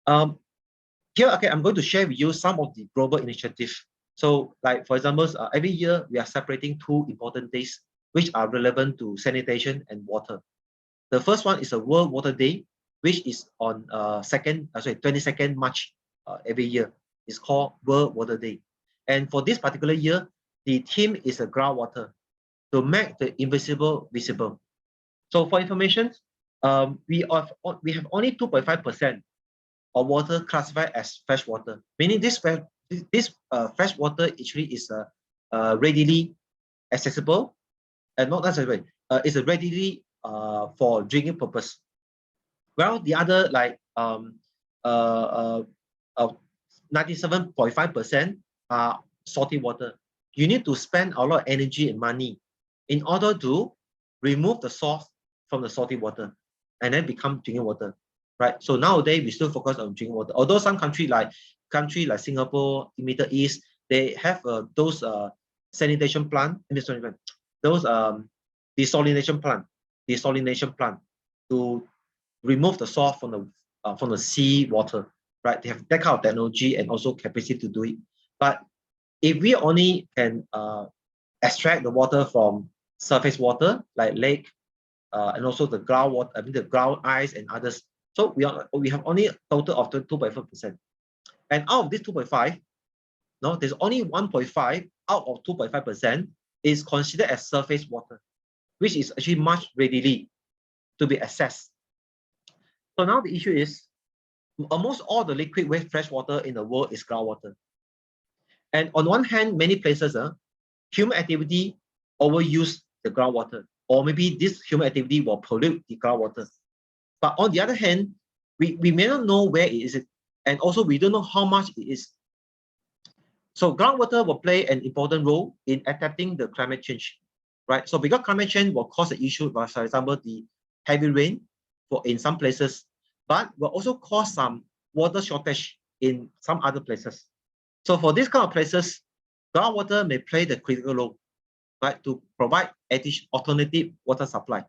Here, okay, I'm going to share with you some of the global initiatives. So, like for example, every year we are separating 2 important days which are relevant to sanitation and water. The first one is a World Water Day, which is on 22nd March every year. It's called World Water Day. And for this particular year, the theme is a groundwater, to make the invisible visible. So for information, we have only 2.5% of water classified as fresh water, meaning this fresh water actually is readily accessible and not necessarily is readily for drinking purpose. Well, the other like 97.5% are salty water. You need to spend a lot of energy and money in order to remove the salt from the salty water and then become drinking water, right? So nowadays we still focus on drinking water. Although some country like Singapore, Middle East, they have those sanitation plant, those desalination plant to remove the salt from the sea water, right? They have that kind of technology and also capacity to do it. But if we only can extract the water from surface water like lake and also the groundwater, I mean the ground ice and others, so we have only a total of 2.5%. And out of this 2.5, no, there's only 1.5 out of 2.5% is considered as surface water, which is actually much readily to be accessed. So now the issue is, almost all the liquid waste fresh water in the world is groundwater. And on one hand, many places, human activity overuse the groundwater, or maybe this human activity will pollute the groundwater. But on the other hand, we may not know where it is, and also we don't know how much it is. So groundwater will play an important role in adapting the climate change, right? So because climate change will cause an issue, for example, the heavy rain in some places, but will also cause some water shortage in some other places. So for these kind of places, groundwater may play the critical role, right, to provide alternative water supply.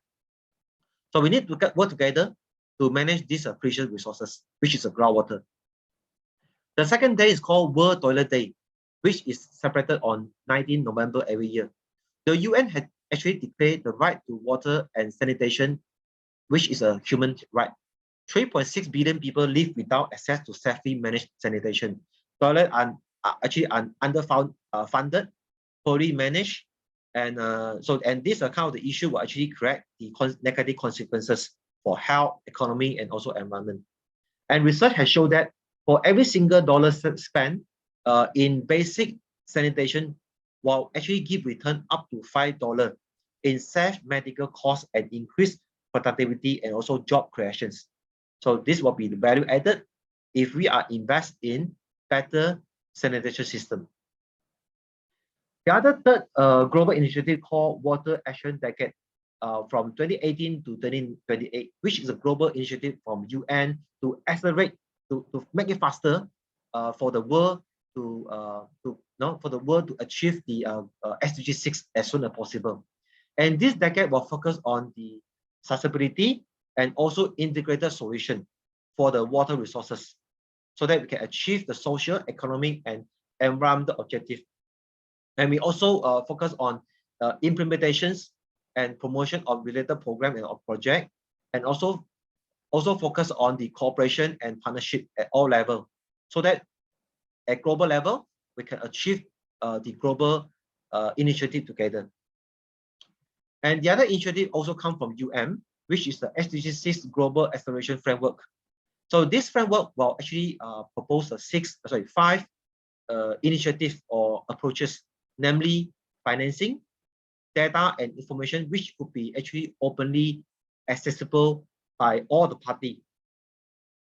So we need to work together to manage these precious resources, which is groundwater. The second day is called World Toilet Day, which is celebrated on 19 November every year. The UN had actually declared the right to water and sanitation, which is a human right. 3.6 billion people live without access to safely managed sanitation. Toilets are actually underfunded, poorly managed, and this account of the issue will actually create the negative consequences for health, economy, and also environment. And research has shown that for every single dollar spent in basic sanitation, will actually give return up to $5 in safe medical costs and increased productivity and also job creations. So this will be the value added if we are invest in better sanitation system. The other third global initiative called Water Action Decade from 2018 to 2028, which is a global initiative from UN to accelerate, to make it faster for the world to achieve the SDG 6 as soon as possible. And this decade will focus on the sustainability and also integrated solution for the water resources, so that we can achieve the social, economic, and environmental objective. And we also focus on implementations and promotion of related program and project, and also focus on the cooperation and partnership at all levels, so that at global level we can achieve the global initiative together. And the other initiative also come from UN, which is the SDG 6 Global Acceleration Framework. So this framework will actually propose five initiatives or approaches, namely financing, data and information, which could be actually openly accessible by all the parties,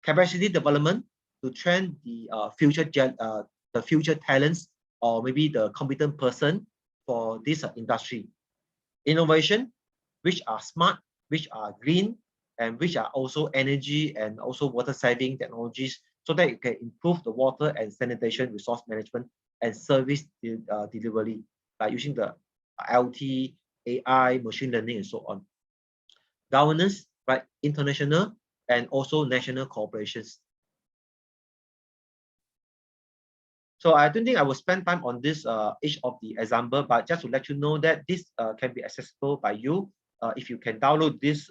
capacity development to train the future talents or maybe the competent person for this industry, innovation, which are smart, which are green, and which are also energy and also water saving technologies, so that you can improve the water and sanitation resource management and service delivery by using the IoT, AI, machine learning, and so on. Governance, right, international and also national corporations. So I don't think I will spend time on this each of the example, but just to let you know that this can be accessible by you if you can download this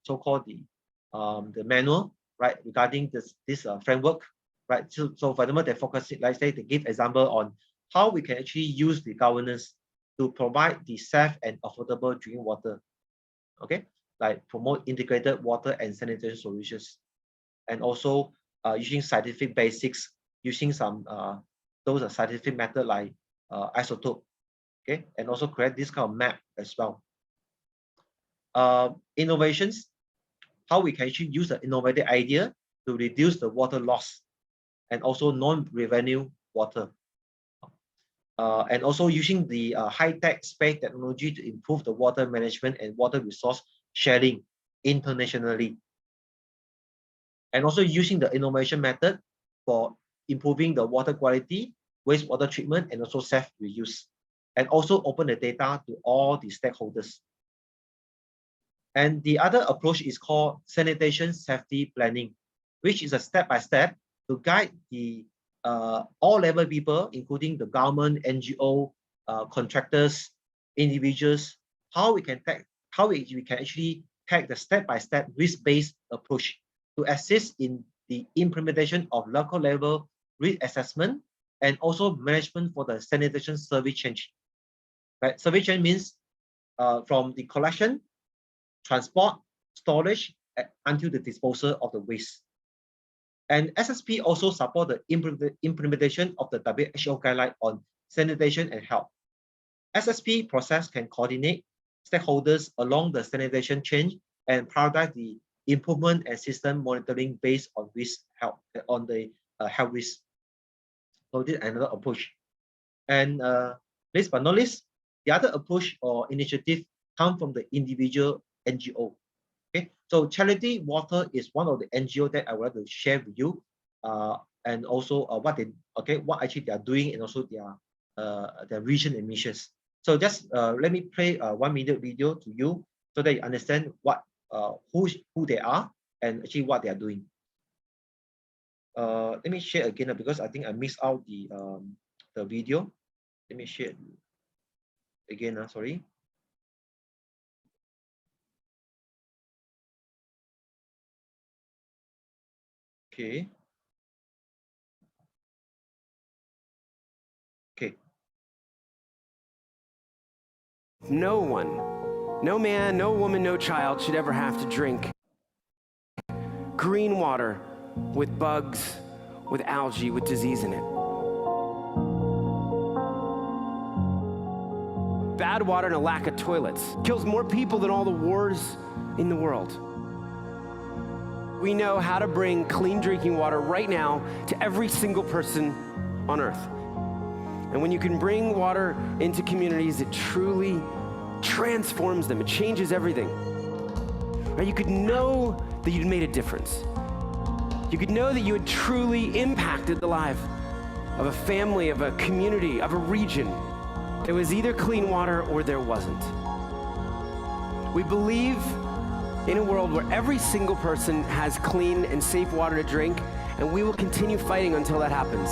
so-called the manual, right, regarding this framework, right. So for example, they focus, like say, they give example on how we can actually use the governance to provide the safe and affordable drinking water. Okay, like promote integrated water and sanitation solutions, and also using scientific basics, using some those scientific method like isotope. Okay, and also create this kind of map as well. Innovations, how we can actually use the innovative idea to reduce the water loss and also non-revenue water. And also using the high-tech space technology to improve the water management and water resource sharing internationally. And also using the innovation method for improving the water quality, wastewater treatment, and also safe reuse. And also open the data to all the stakeholders. And the other approach is called sanitation safety planning, which is a step-by-step to guide the all level people, including the government, NGO, contractors, individuals, how we can actually take the step-by-step risk-based approach to assist in the implementation of local level risk assessment and also management for the sanitation service chain. Right? Service chain means from the collection, transport, storage, until the disposal of the waste. And SSP also support the implementation of the WHO guideline on sanitation and health. SSP process can coordinate stakeholders along the sanitation chain and prioritize the improvement and system monitoring based on risk health on the health risk. So this is another approach. And last but not least, the other approach or initiative come from the individual NGO. Okay, so Charity Water is one of the NGO that I would like to share with you, and also what actually they are doing, and also their vision and missions. So just let me play a 1 minute video to you so that you understand what who they are and actually what they are doing. Let me share again because I think I missed out the video. Let me share again. Sorry. Okay. Okay. No one, no man, no woman, no child should ever have to drink green water with bugs, with algae, with disease in it. Bad water and a lack of toilets kills more people than all the wars in the world. We know how to bring clean drinking water right now to every single person on earth. And when you can bring water into communities, it truly transforms them. It changes everything. Right? You could know that you'd made a difference. You could know that you had truly impacted the life of a family, of a community, of a region. There was either clean water or there wasn't. We believe in a world where every single person has clean and safe water to drink, and we will continue fighting until that happens.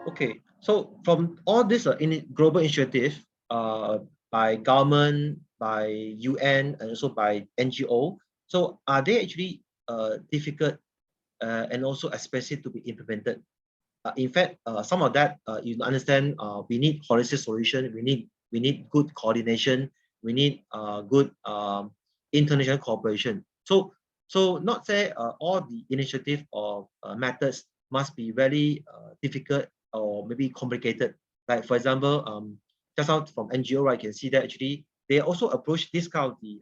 Okay, so from all this global initiative by government, by UN, and also by NGO, so are they actually difficult and also expensive to be implemented? In fact, some of that you understand. We need holistic solution. We need good coordination. We need good international cooperation. So not say all the initiative or methods must be very difficult or maybe complicated. Like for example, just out from NGO, I can see that actually they also approach this kind of the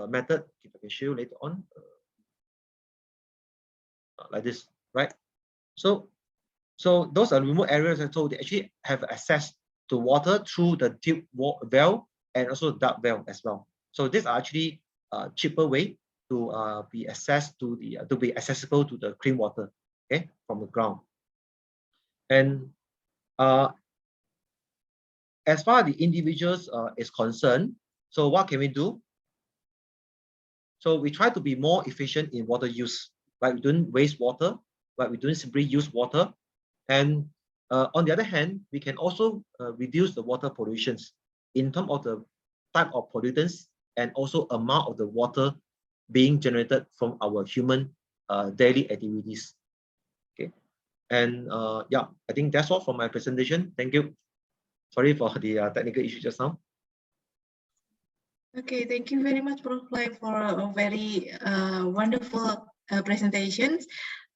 method. If I can show you later on, like this, right? So those are remote areas, and so they actually have access to water through the tube well and also duct well as well. So these are actually cheaper way to be accessible to the clean water, okay, from the ground. And as far as the individuals is concerned, so what can we do? So we try to be more efficient in water use, right? We don't waste water, right? We don't simply use water. And on the other hand, we can also reduce the water pollutions in terms of the type of pollutants and also amount of the water being generated from our human daily activities. Okay, and yeah, I think that's all for my presentation. Thank you. Sorry for the technical issue just now. Okay, thank you very much, Prof. For a very wonderful presentations.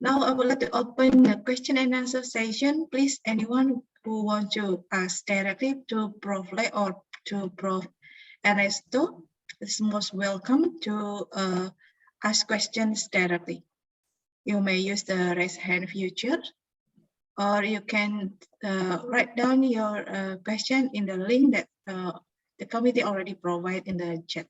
Now I would like to open the question and answer session. Please, anyone who wants to ask directly to Prof. or to Prof. Ernesto is most welcome to ask questions directly. You may use the raise hand feature, or you can write down your question in the link that the committee already provided in the chat.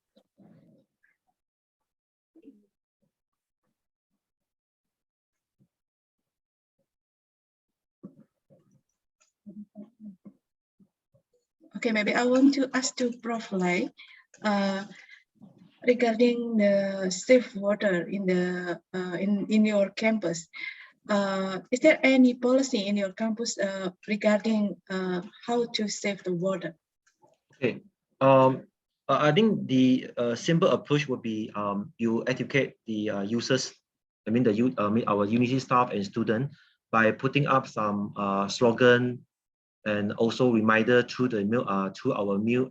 Okay, maybe I want to ask to Prof. Regarding the safe water in the in your campus. Is there any policy in your campus regarding how to save the water? Okay, I think the simple approach would be you educate the users I mean our university staff and students by putting up some slogan and also reminder through the mail through our mail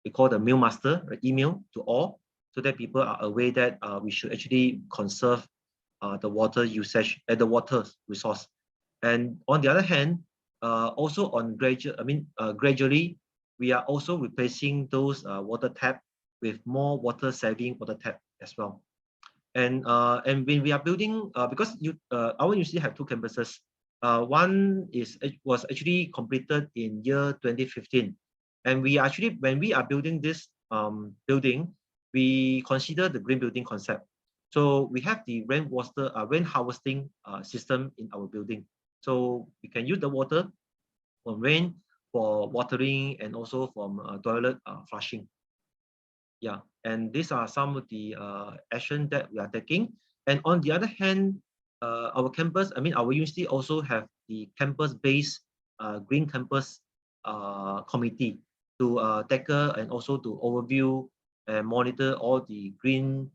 we call the mail master email to all, so that people are aware that we should actually conserve the water usage and the water resource. And on the other hand, also on gradually we are also replacing those water tap with more water saving water tap as well. And when we are building, because our university have two campuses. One was actually completed in year 2015, and we actually, when we are building this building, we consider the green building concept. So we have the rain harvesting system in our building. So we can use the water from rain for watering and also from toilet flushing. Yeah, and these are some of the action that we are taking. And on the other hand, our campus, our university also have the campus-based green campus committee to tackle and also to overview and monitor all the green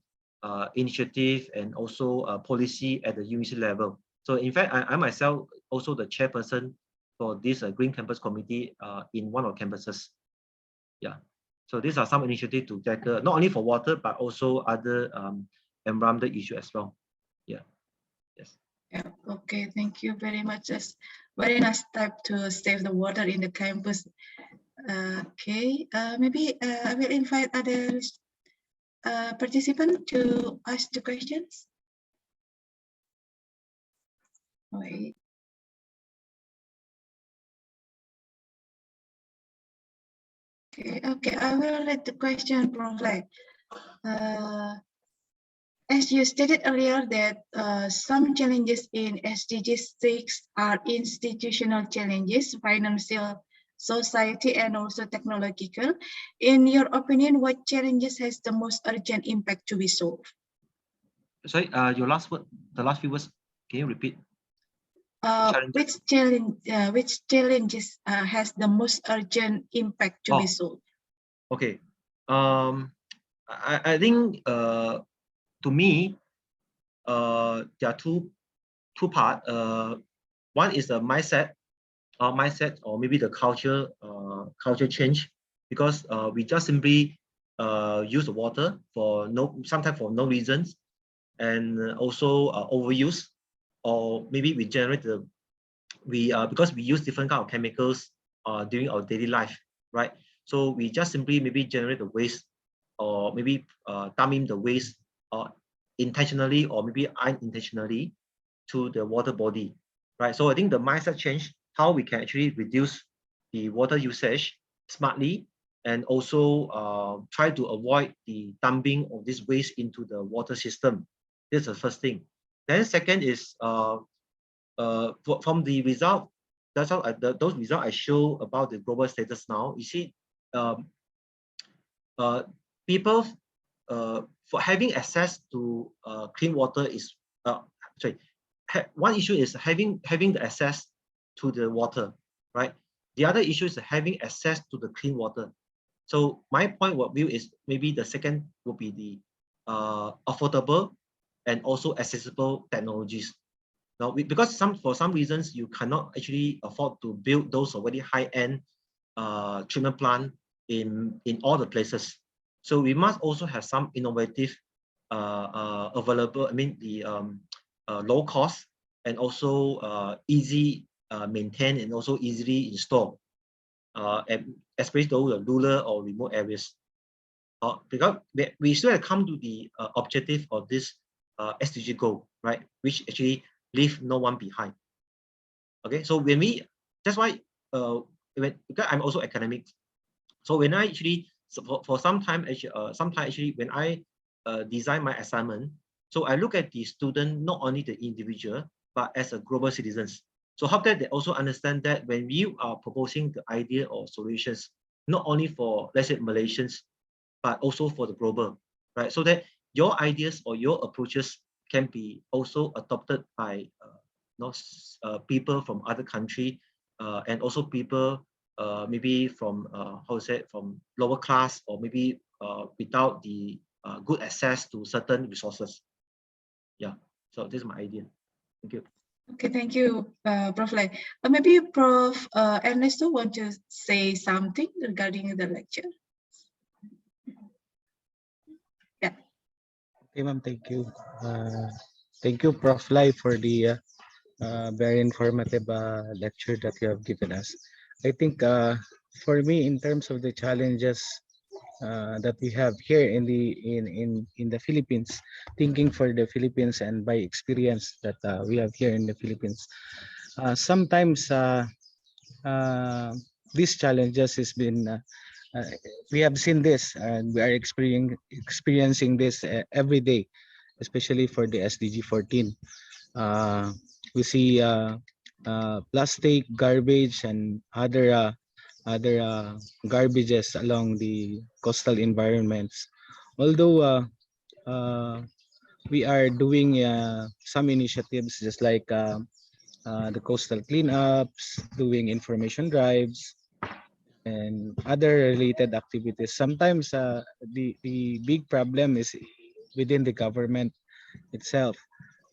initiative and also policy at the university level. So in fact, I myself also the chairperson for this green campus committee in one of campuses. Yeah. So these are some initiatives to tackle not only for water but also other environmental issues as well. Yeah. Yes. Yeah. Okay. Thank you very much. That's very nice step to save the water in the campus. Okay. Maybe I will invite other participants to ask the questions. Wait. Okay, I will read the question, Prof. As you stated earlier that some challenges in SDG 6 are institutional challenges, financial, society, and also technological. In your opinion, what challenges has the most urgent impact to be solved? Sorry, your last word, the last few words, can you repeat? Which challenges has the most urgent impact to be solved? Okay. I think to me, there are two parts. One is the mindset or maybe the culture change, because we just simply use the water sometimes for no reasons, and also overuse, or maybe we generate because we use different kind of chemicals during our daily life, right? So we just simply maybe generate the waste, or maybe dumping the waste intentionally or maybe unintentionally to the water body, right? So I think the mindset change, how we can actually reduce the water usage smartly, and also try to avoid the dumping of this waste into the water system. This is the first thing. Then second is from the result, that's how those results I show about the global status now. You see, people for having access to clean water is one issue is having the access to the water, right? The other issue is having access to the clean water. So my point of view is maybe the second will be the affordable and also accessible technologies. Now, because for some reasons you cannot actually afford to build those already high-end treatment plant in all the places. So we must also have some innovative available. I mean the low cost and also easy maintain and also easily install, and especially those rural or remote areas. Because we still have come to the objective of this SDG goal, right? Which actually leave no one behind. Okay, so when that's why because I'm also academic, so when I actually for some time actually when I design my assignment, so I look at the student, not only the individual but as a global citizens. So how that they also understand that when you are proposing the idea or solutions, not only for, let's say, Malaysians, but also for the global, right? So that your ideas or your approaches can be also adopted by people from other country, and also people maybe from from lower class, or maybe without the good access to certain resources. Yeah. So this is my idea. Thank you. Okay, thank you, Prof. Lai. Maybe Prof. Ernesto want to say something regarding the lecture. Yeah. Okay, ma'am, thank you. Thank you, Prof. Lai, for the very informative lecture that you have given us. I think for me, in terms of the challenges that we have here in the Philippines, thinking for the Philippines and by experience that we have here in the Philippines, sometimes these challenges has been uh, we have seen this and we are experiencing this every day, especially for the SDG 14. We see plastic garbage and other garbages along the coastal environments. Although we are doing some initiatives just like the coastal cleanups, doing information drives, and other related activities. Sometimes the big problem is within the government itself.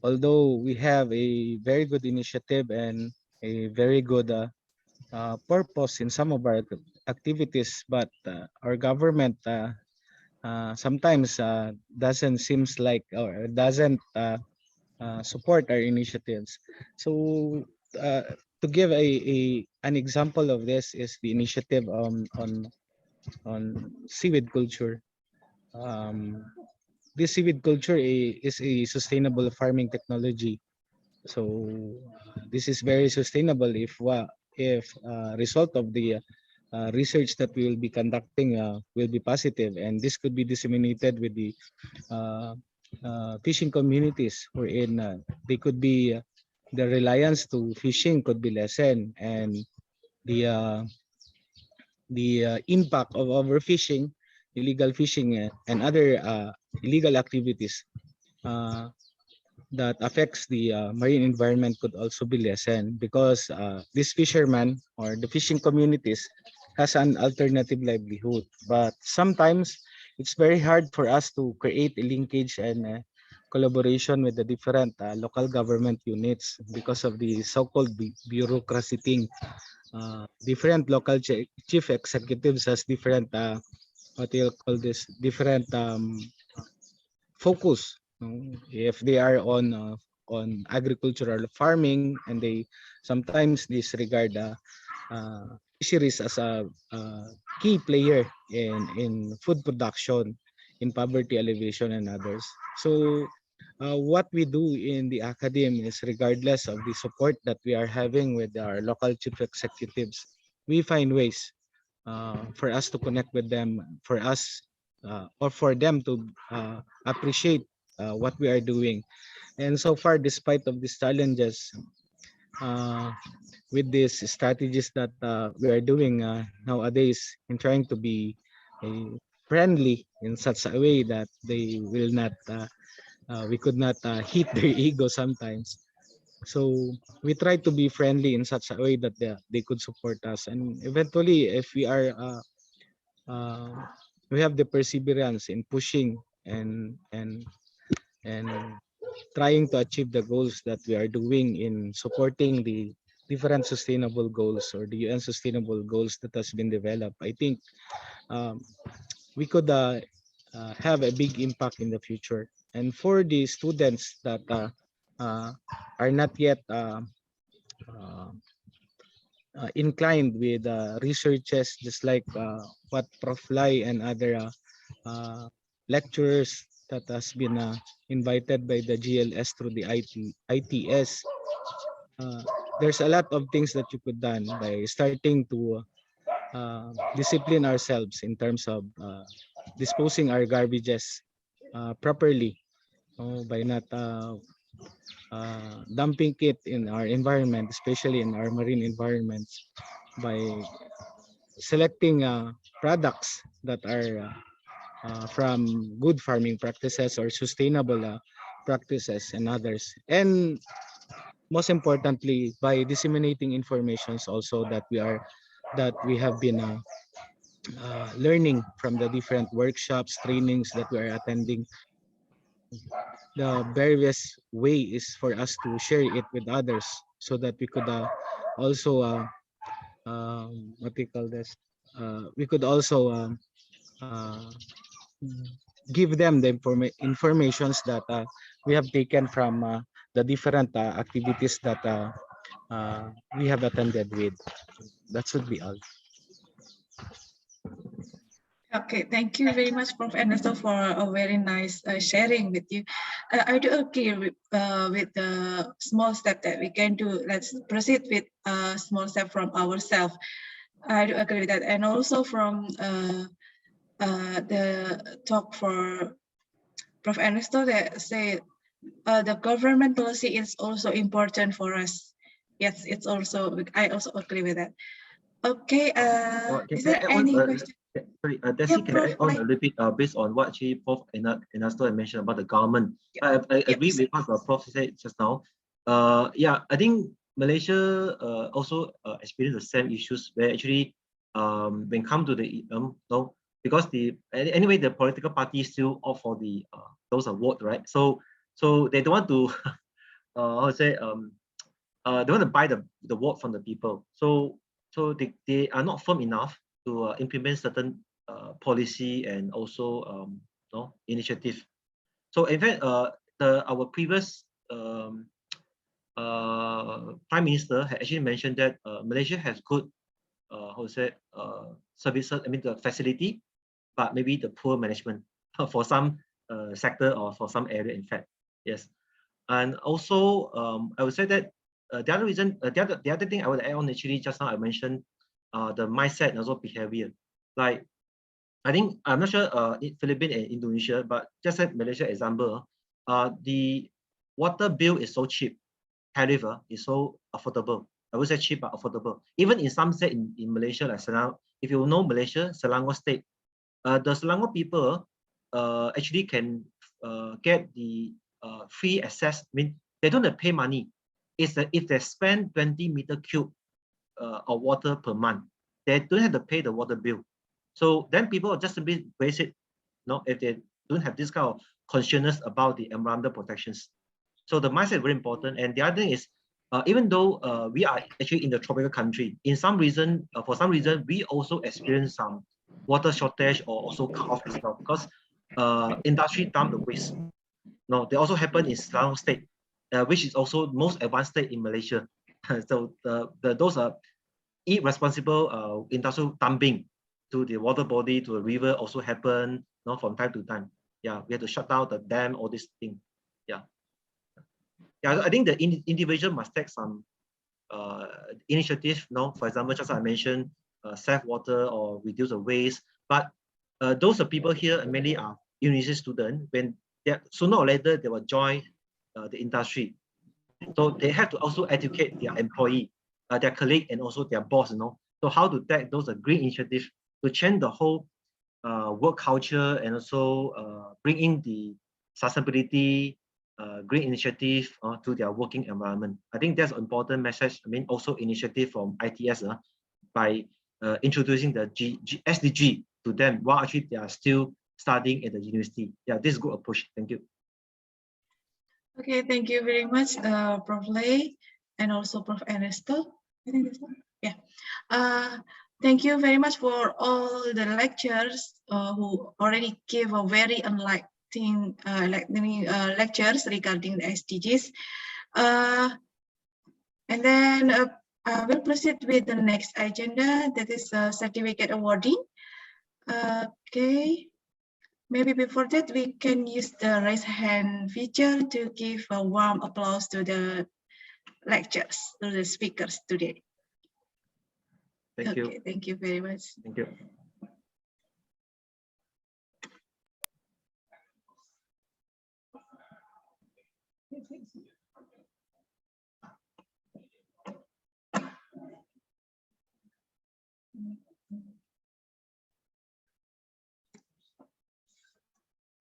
Although we have a very good initiative and a very good purpose in some of our activities, but our government sometimes doesn't seems like or doesn't support our initiatives. So to give a an example of this is the initiative on seaweed culture. Um, this seaweed culture is a sustainable farming technology. So this is very sustainable if result of the research that we will be conducting will be positive, and this could be disseminated with the uh, fishing communities wherein they could be the reliance to fishing could be lessened, and the uh, the impact of overfishing, illegal fishing, and other illegal activities uh, that affects the marine environment could also be lessened because this fisherman or the fishing communities has an alternative livelihood. But sometimes it's very hard for us to create a linkage and collaboration with the different local government units because of the so-called bureaucracy thing. Different local chief executives has different what do you call this, different focus. If they are on agricultural farming and they sometimes disregard fisheries as a key player in food production, in poverty alleviation and others. So what we do in the academy is regardless of the support that we are having with our local chief executives, we find ways for us to connect with them, for us or for them to appreciate what we are doing. And so far, despite of these challenges, uh, with these strategies that we are doing nowadays in trying to be friendly in such a way that they will not, we could not hit their ego sometimes. So we try to be friendly in such a way that they could support us. And eventually, if we are uh, we have the perseverance in pushing and trying to achieve the goals that we are doing in supporting the different sustainable goals or the UN sustainable goals that has been developed. I think um, we could have a big impact in the future. And for the students that uh, are not yet uh, inclined with researches, just like what Prof. Lai and other lecturers that has been invited by the GLS through the ITS. Uh, there's a lot of things that you could done by starting to discipline ourselves in terms of disposing our garbages properly, by not dumping it in our environment, especially in our marine environments, by selecting products that are from good farming practices or sustainable practices and others. And most importantly, by disseminating informations also that we have been learning from the different workshops, trainings that we are attending. the various way is for us to share it with others so that we could also what do you call this? We could also uh, give them the informations that we have taken from the different activities that we have attended with. That should be all. Okay, thank you very much, Prof. Ernesto, for a very nice sharing with you. I do agree with the small step that we can do. Let's proceed with a small step from ourselves. I do agree with that. And also from the talk for Prof. Ernesto that say the government policy is also important for us. Yes, it's also, I also agree with that. Okay, is there any question? Sorry, Yeah, Desi, can I Prof, add on like, a little bit based on what actually Prof. Ernesto had mentioned about the government? I agree with what the Prof said just now. Yeah, I think Malaysia also experienced the same issues where actually when come to the no, because anyway the political party still opt for the those award, right? So they don't want to how to say they want to buy the vote from the people. So they are not firm enough to implement certain policy and also initiative. So in fact, our previous Prime Minister had actually mentioned that Malaysia has good how to say services. I mean the facility, but maybe the poor management for some sector or for some area. In fact, yes, and also I would say that the other reason, the other thing I would add on actually just now I mentioned the mindset and also behavior. Like I think I'm not sure in Philippines and Indonesia, but just like Malaysia example, the water bill is so cheap, tariff is so affordable. I would say cheap but affordable. Even in some state in Malaysia, like Selangor, if you know Malaysia, Selangor state, the Selangor people actually can get the free access. I mean, they don't have to pay money. It's that if they spend 20 meter cube of water per month, they don't have to pay the water bill. So then people just simply waste it, if they don't have this kind of consciousness about the environmental protections. So the mindset is very important. And the other thing is, even though we are actually in the tropical country, in some reason, for some reason, we also experience some water shortage or also cut off as well because industry dump the waste. No, they also happen in Selangor state, which is also most advanced state in Malaysia. So those are irresponsible industrial dumping to the water body, to the river also happen from time to time. Yeah, we have to shut down the dam, all this thing. Yeah. Yeah, I think the individual must take some initiative. For example, just I mentioned, save water or reduce the waste. But those are people here mainly are university students. When sooner or later they will join the industry, so they have to also educate their employee, their colleague, and also their boss. So how to take those green initiatives to change the whole work culture and also bring in the sustainability, green initiative to their working environment. I think that's an important message. I mean, also initiative from ITS by introducing the SDG to them while actually they are still studying at the university. Yeah, this is a good approach. Thank you. Okay, thank you very much, Prof. Lei, and also Prof. Ernesto. I think that's all. Yeah. Thank you very much for all the lecturers who already gave a very enlightening lectures regarding the SDGs. And then we'll proceed with the next agenda, that is certificate awarding. Okay. Maybe before that, we can use the raise hand feature to give a warm applause to the lectures, to the speakers today. Thank you. Thank you very much. Thank you.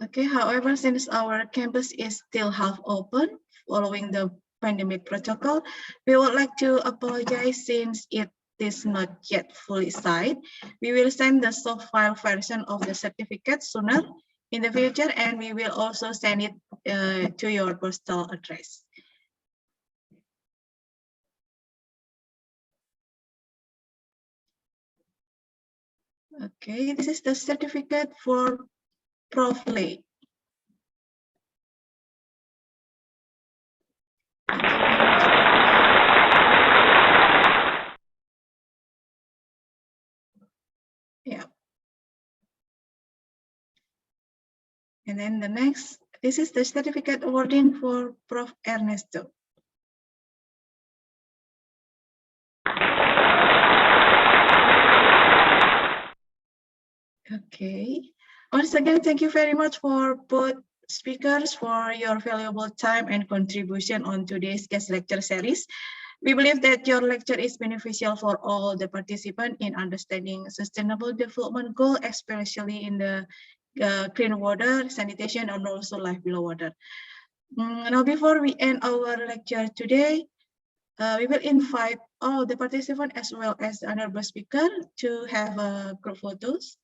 Okay, however, since our campus is still half open following the pandemic protocol, we would like to apologize since it is not yet fully signed. We will send the soft file version of the certificate sooner in the future, and we will also send it to your postal address. Okay, this is the certificate for Prof. Lei. Yeah. And then the next, this is the certificate awarding for Prof. Ernesto. Okay. Once again, thank you very much for both speakers for your valuable time and contribution on today's guest lecture series. We believe that your lecture is beneficial for all the participants in understanding sustainable development goal, especially in the clean water, sanitation, and also life below water. Now, before we end our lecture today, we will invite all the participants as well as the honorable speaker to have group photos.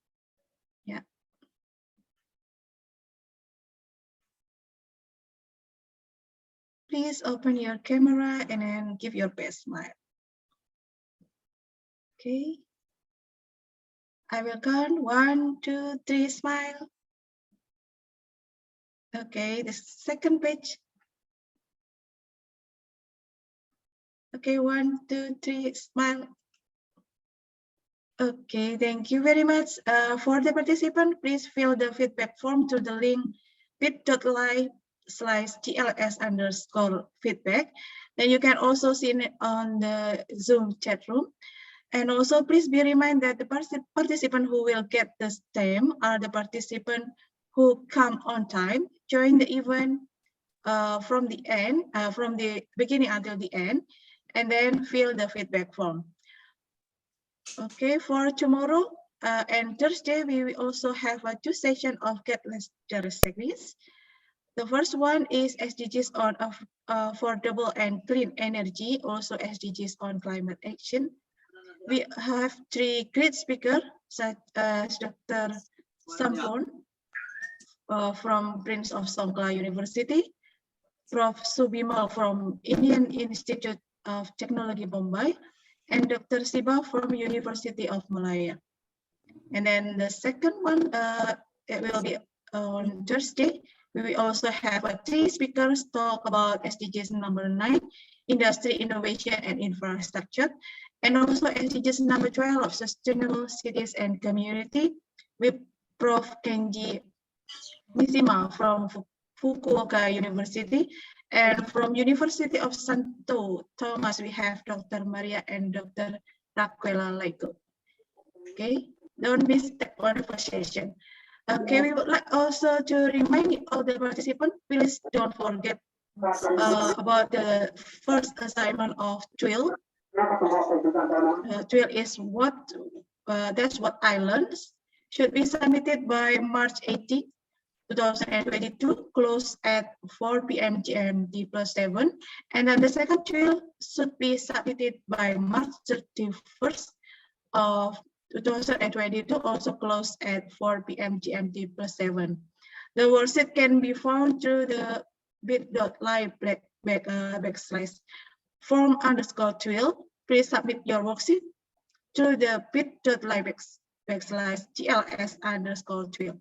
Yeah. Please open your camera and then give your best smile. Okay. I will count 1, 2, 3, smile. Okay, the second page. Okay, 1, 2, 3, smile. Okay, thank you very much. For the participant, please fill the feedback form to the link bit.ly/GLS_feedback. Then you can also see it on the Zoom chat room. And also, please be reminded that the participant who will get the stamp are the participant who come on time, join the event from the beginning until the end, and then fill the feedback form. Okay, for tomorrow and Thursday, we will also have 2 sessions of Get Lecture series. The first one is SDGs on affordable and clean energy, also SDGs on climate action. We have 3 great speakers, such as Dr. Sampon from Prince of Songkla University, Prof. Subimal from Indian Institute of Technology, Bombay, and Dr. Siba from University of Malaya. And then the second one, it will be on Thursday. We will also have 3 speakers talk about SDGs number 9, industry, innovation, and infrastructure, and also SDGs number 12, sustainable cities and community, with Prof. Kenji Mizima from Fukuoka University, and from University of Santo Thomas, we have Dr. Maria and Dr. Raquela Lego. Okay, don't miss that wonderful session. Okay, we would like also to remind all the participants, please don't forget about the first assignment of TWIL. TWIL is that's what I learned, should be submitted by March 18, 2022, close at 4 p.m. GMT +7. And then the second TWIL should be submitted by March 31st of 2022, also close at 4 p.m. GMT +7. The worksheet can be found through the bit.ly/form_TWIL. Please submit your worksheet through the bit.ly/GLS_TWIL.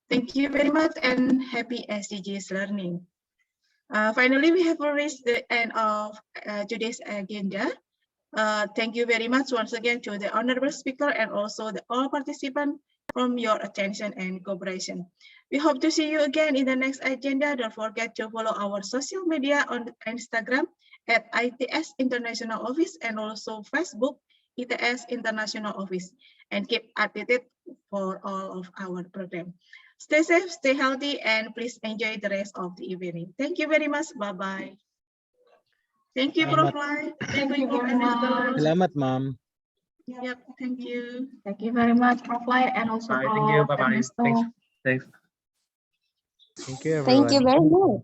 Thank you very much and happy SDGs learning. Finally, we have reached the end of today's agenda. Thank you very much once again to the honorable speaker and also all participants from your attention and cooperation. We hope to see you again in the next agenda. Don't forget to follow our social media on Instagram at ITS International Office and also Facebook ITS International Office, and keep updated for all of our program. Stay safe, stay healthy, and please enjoy the rest of the evening. Thank you very much. Bye-bye. Thank you, Prof. Lai. Thank you, Ernesto. Selamat, Ma'am. Yep, thank you. Thank you very much, Prof. Lai, and also Bye. Thank you. Prof. Bye-bye. Ernesto. Thanks. Thank you, everyone. Thank you very much.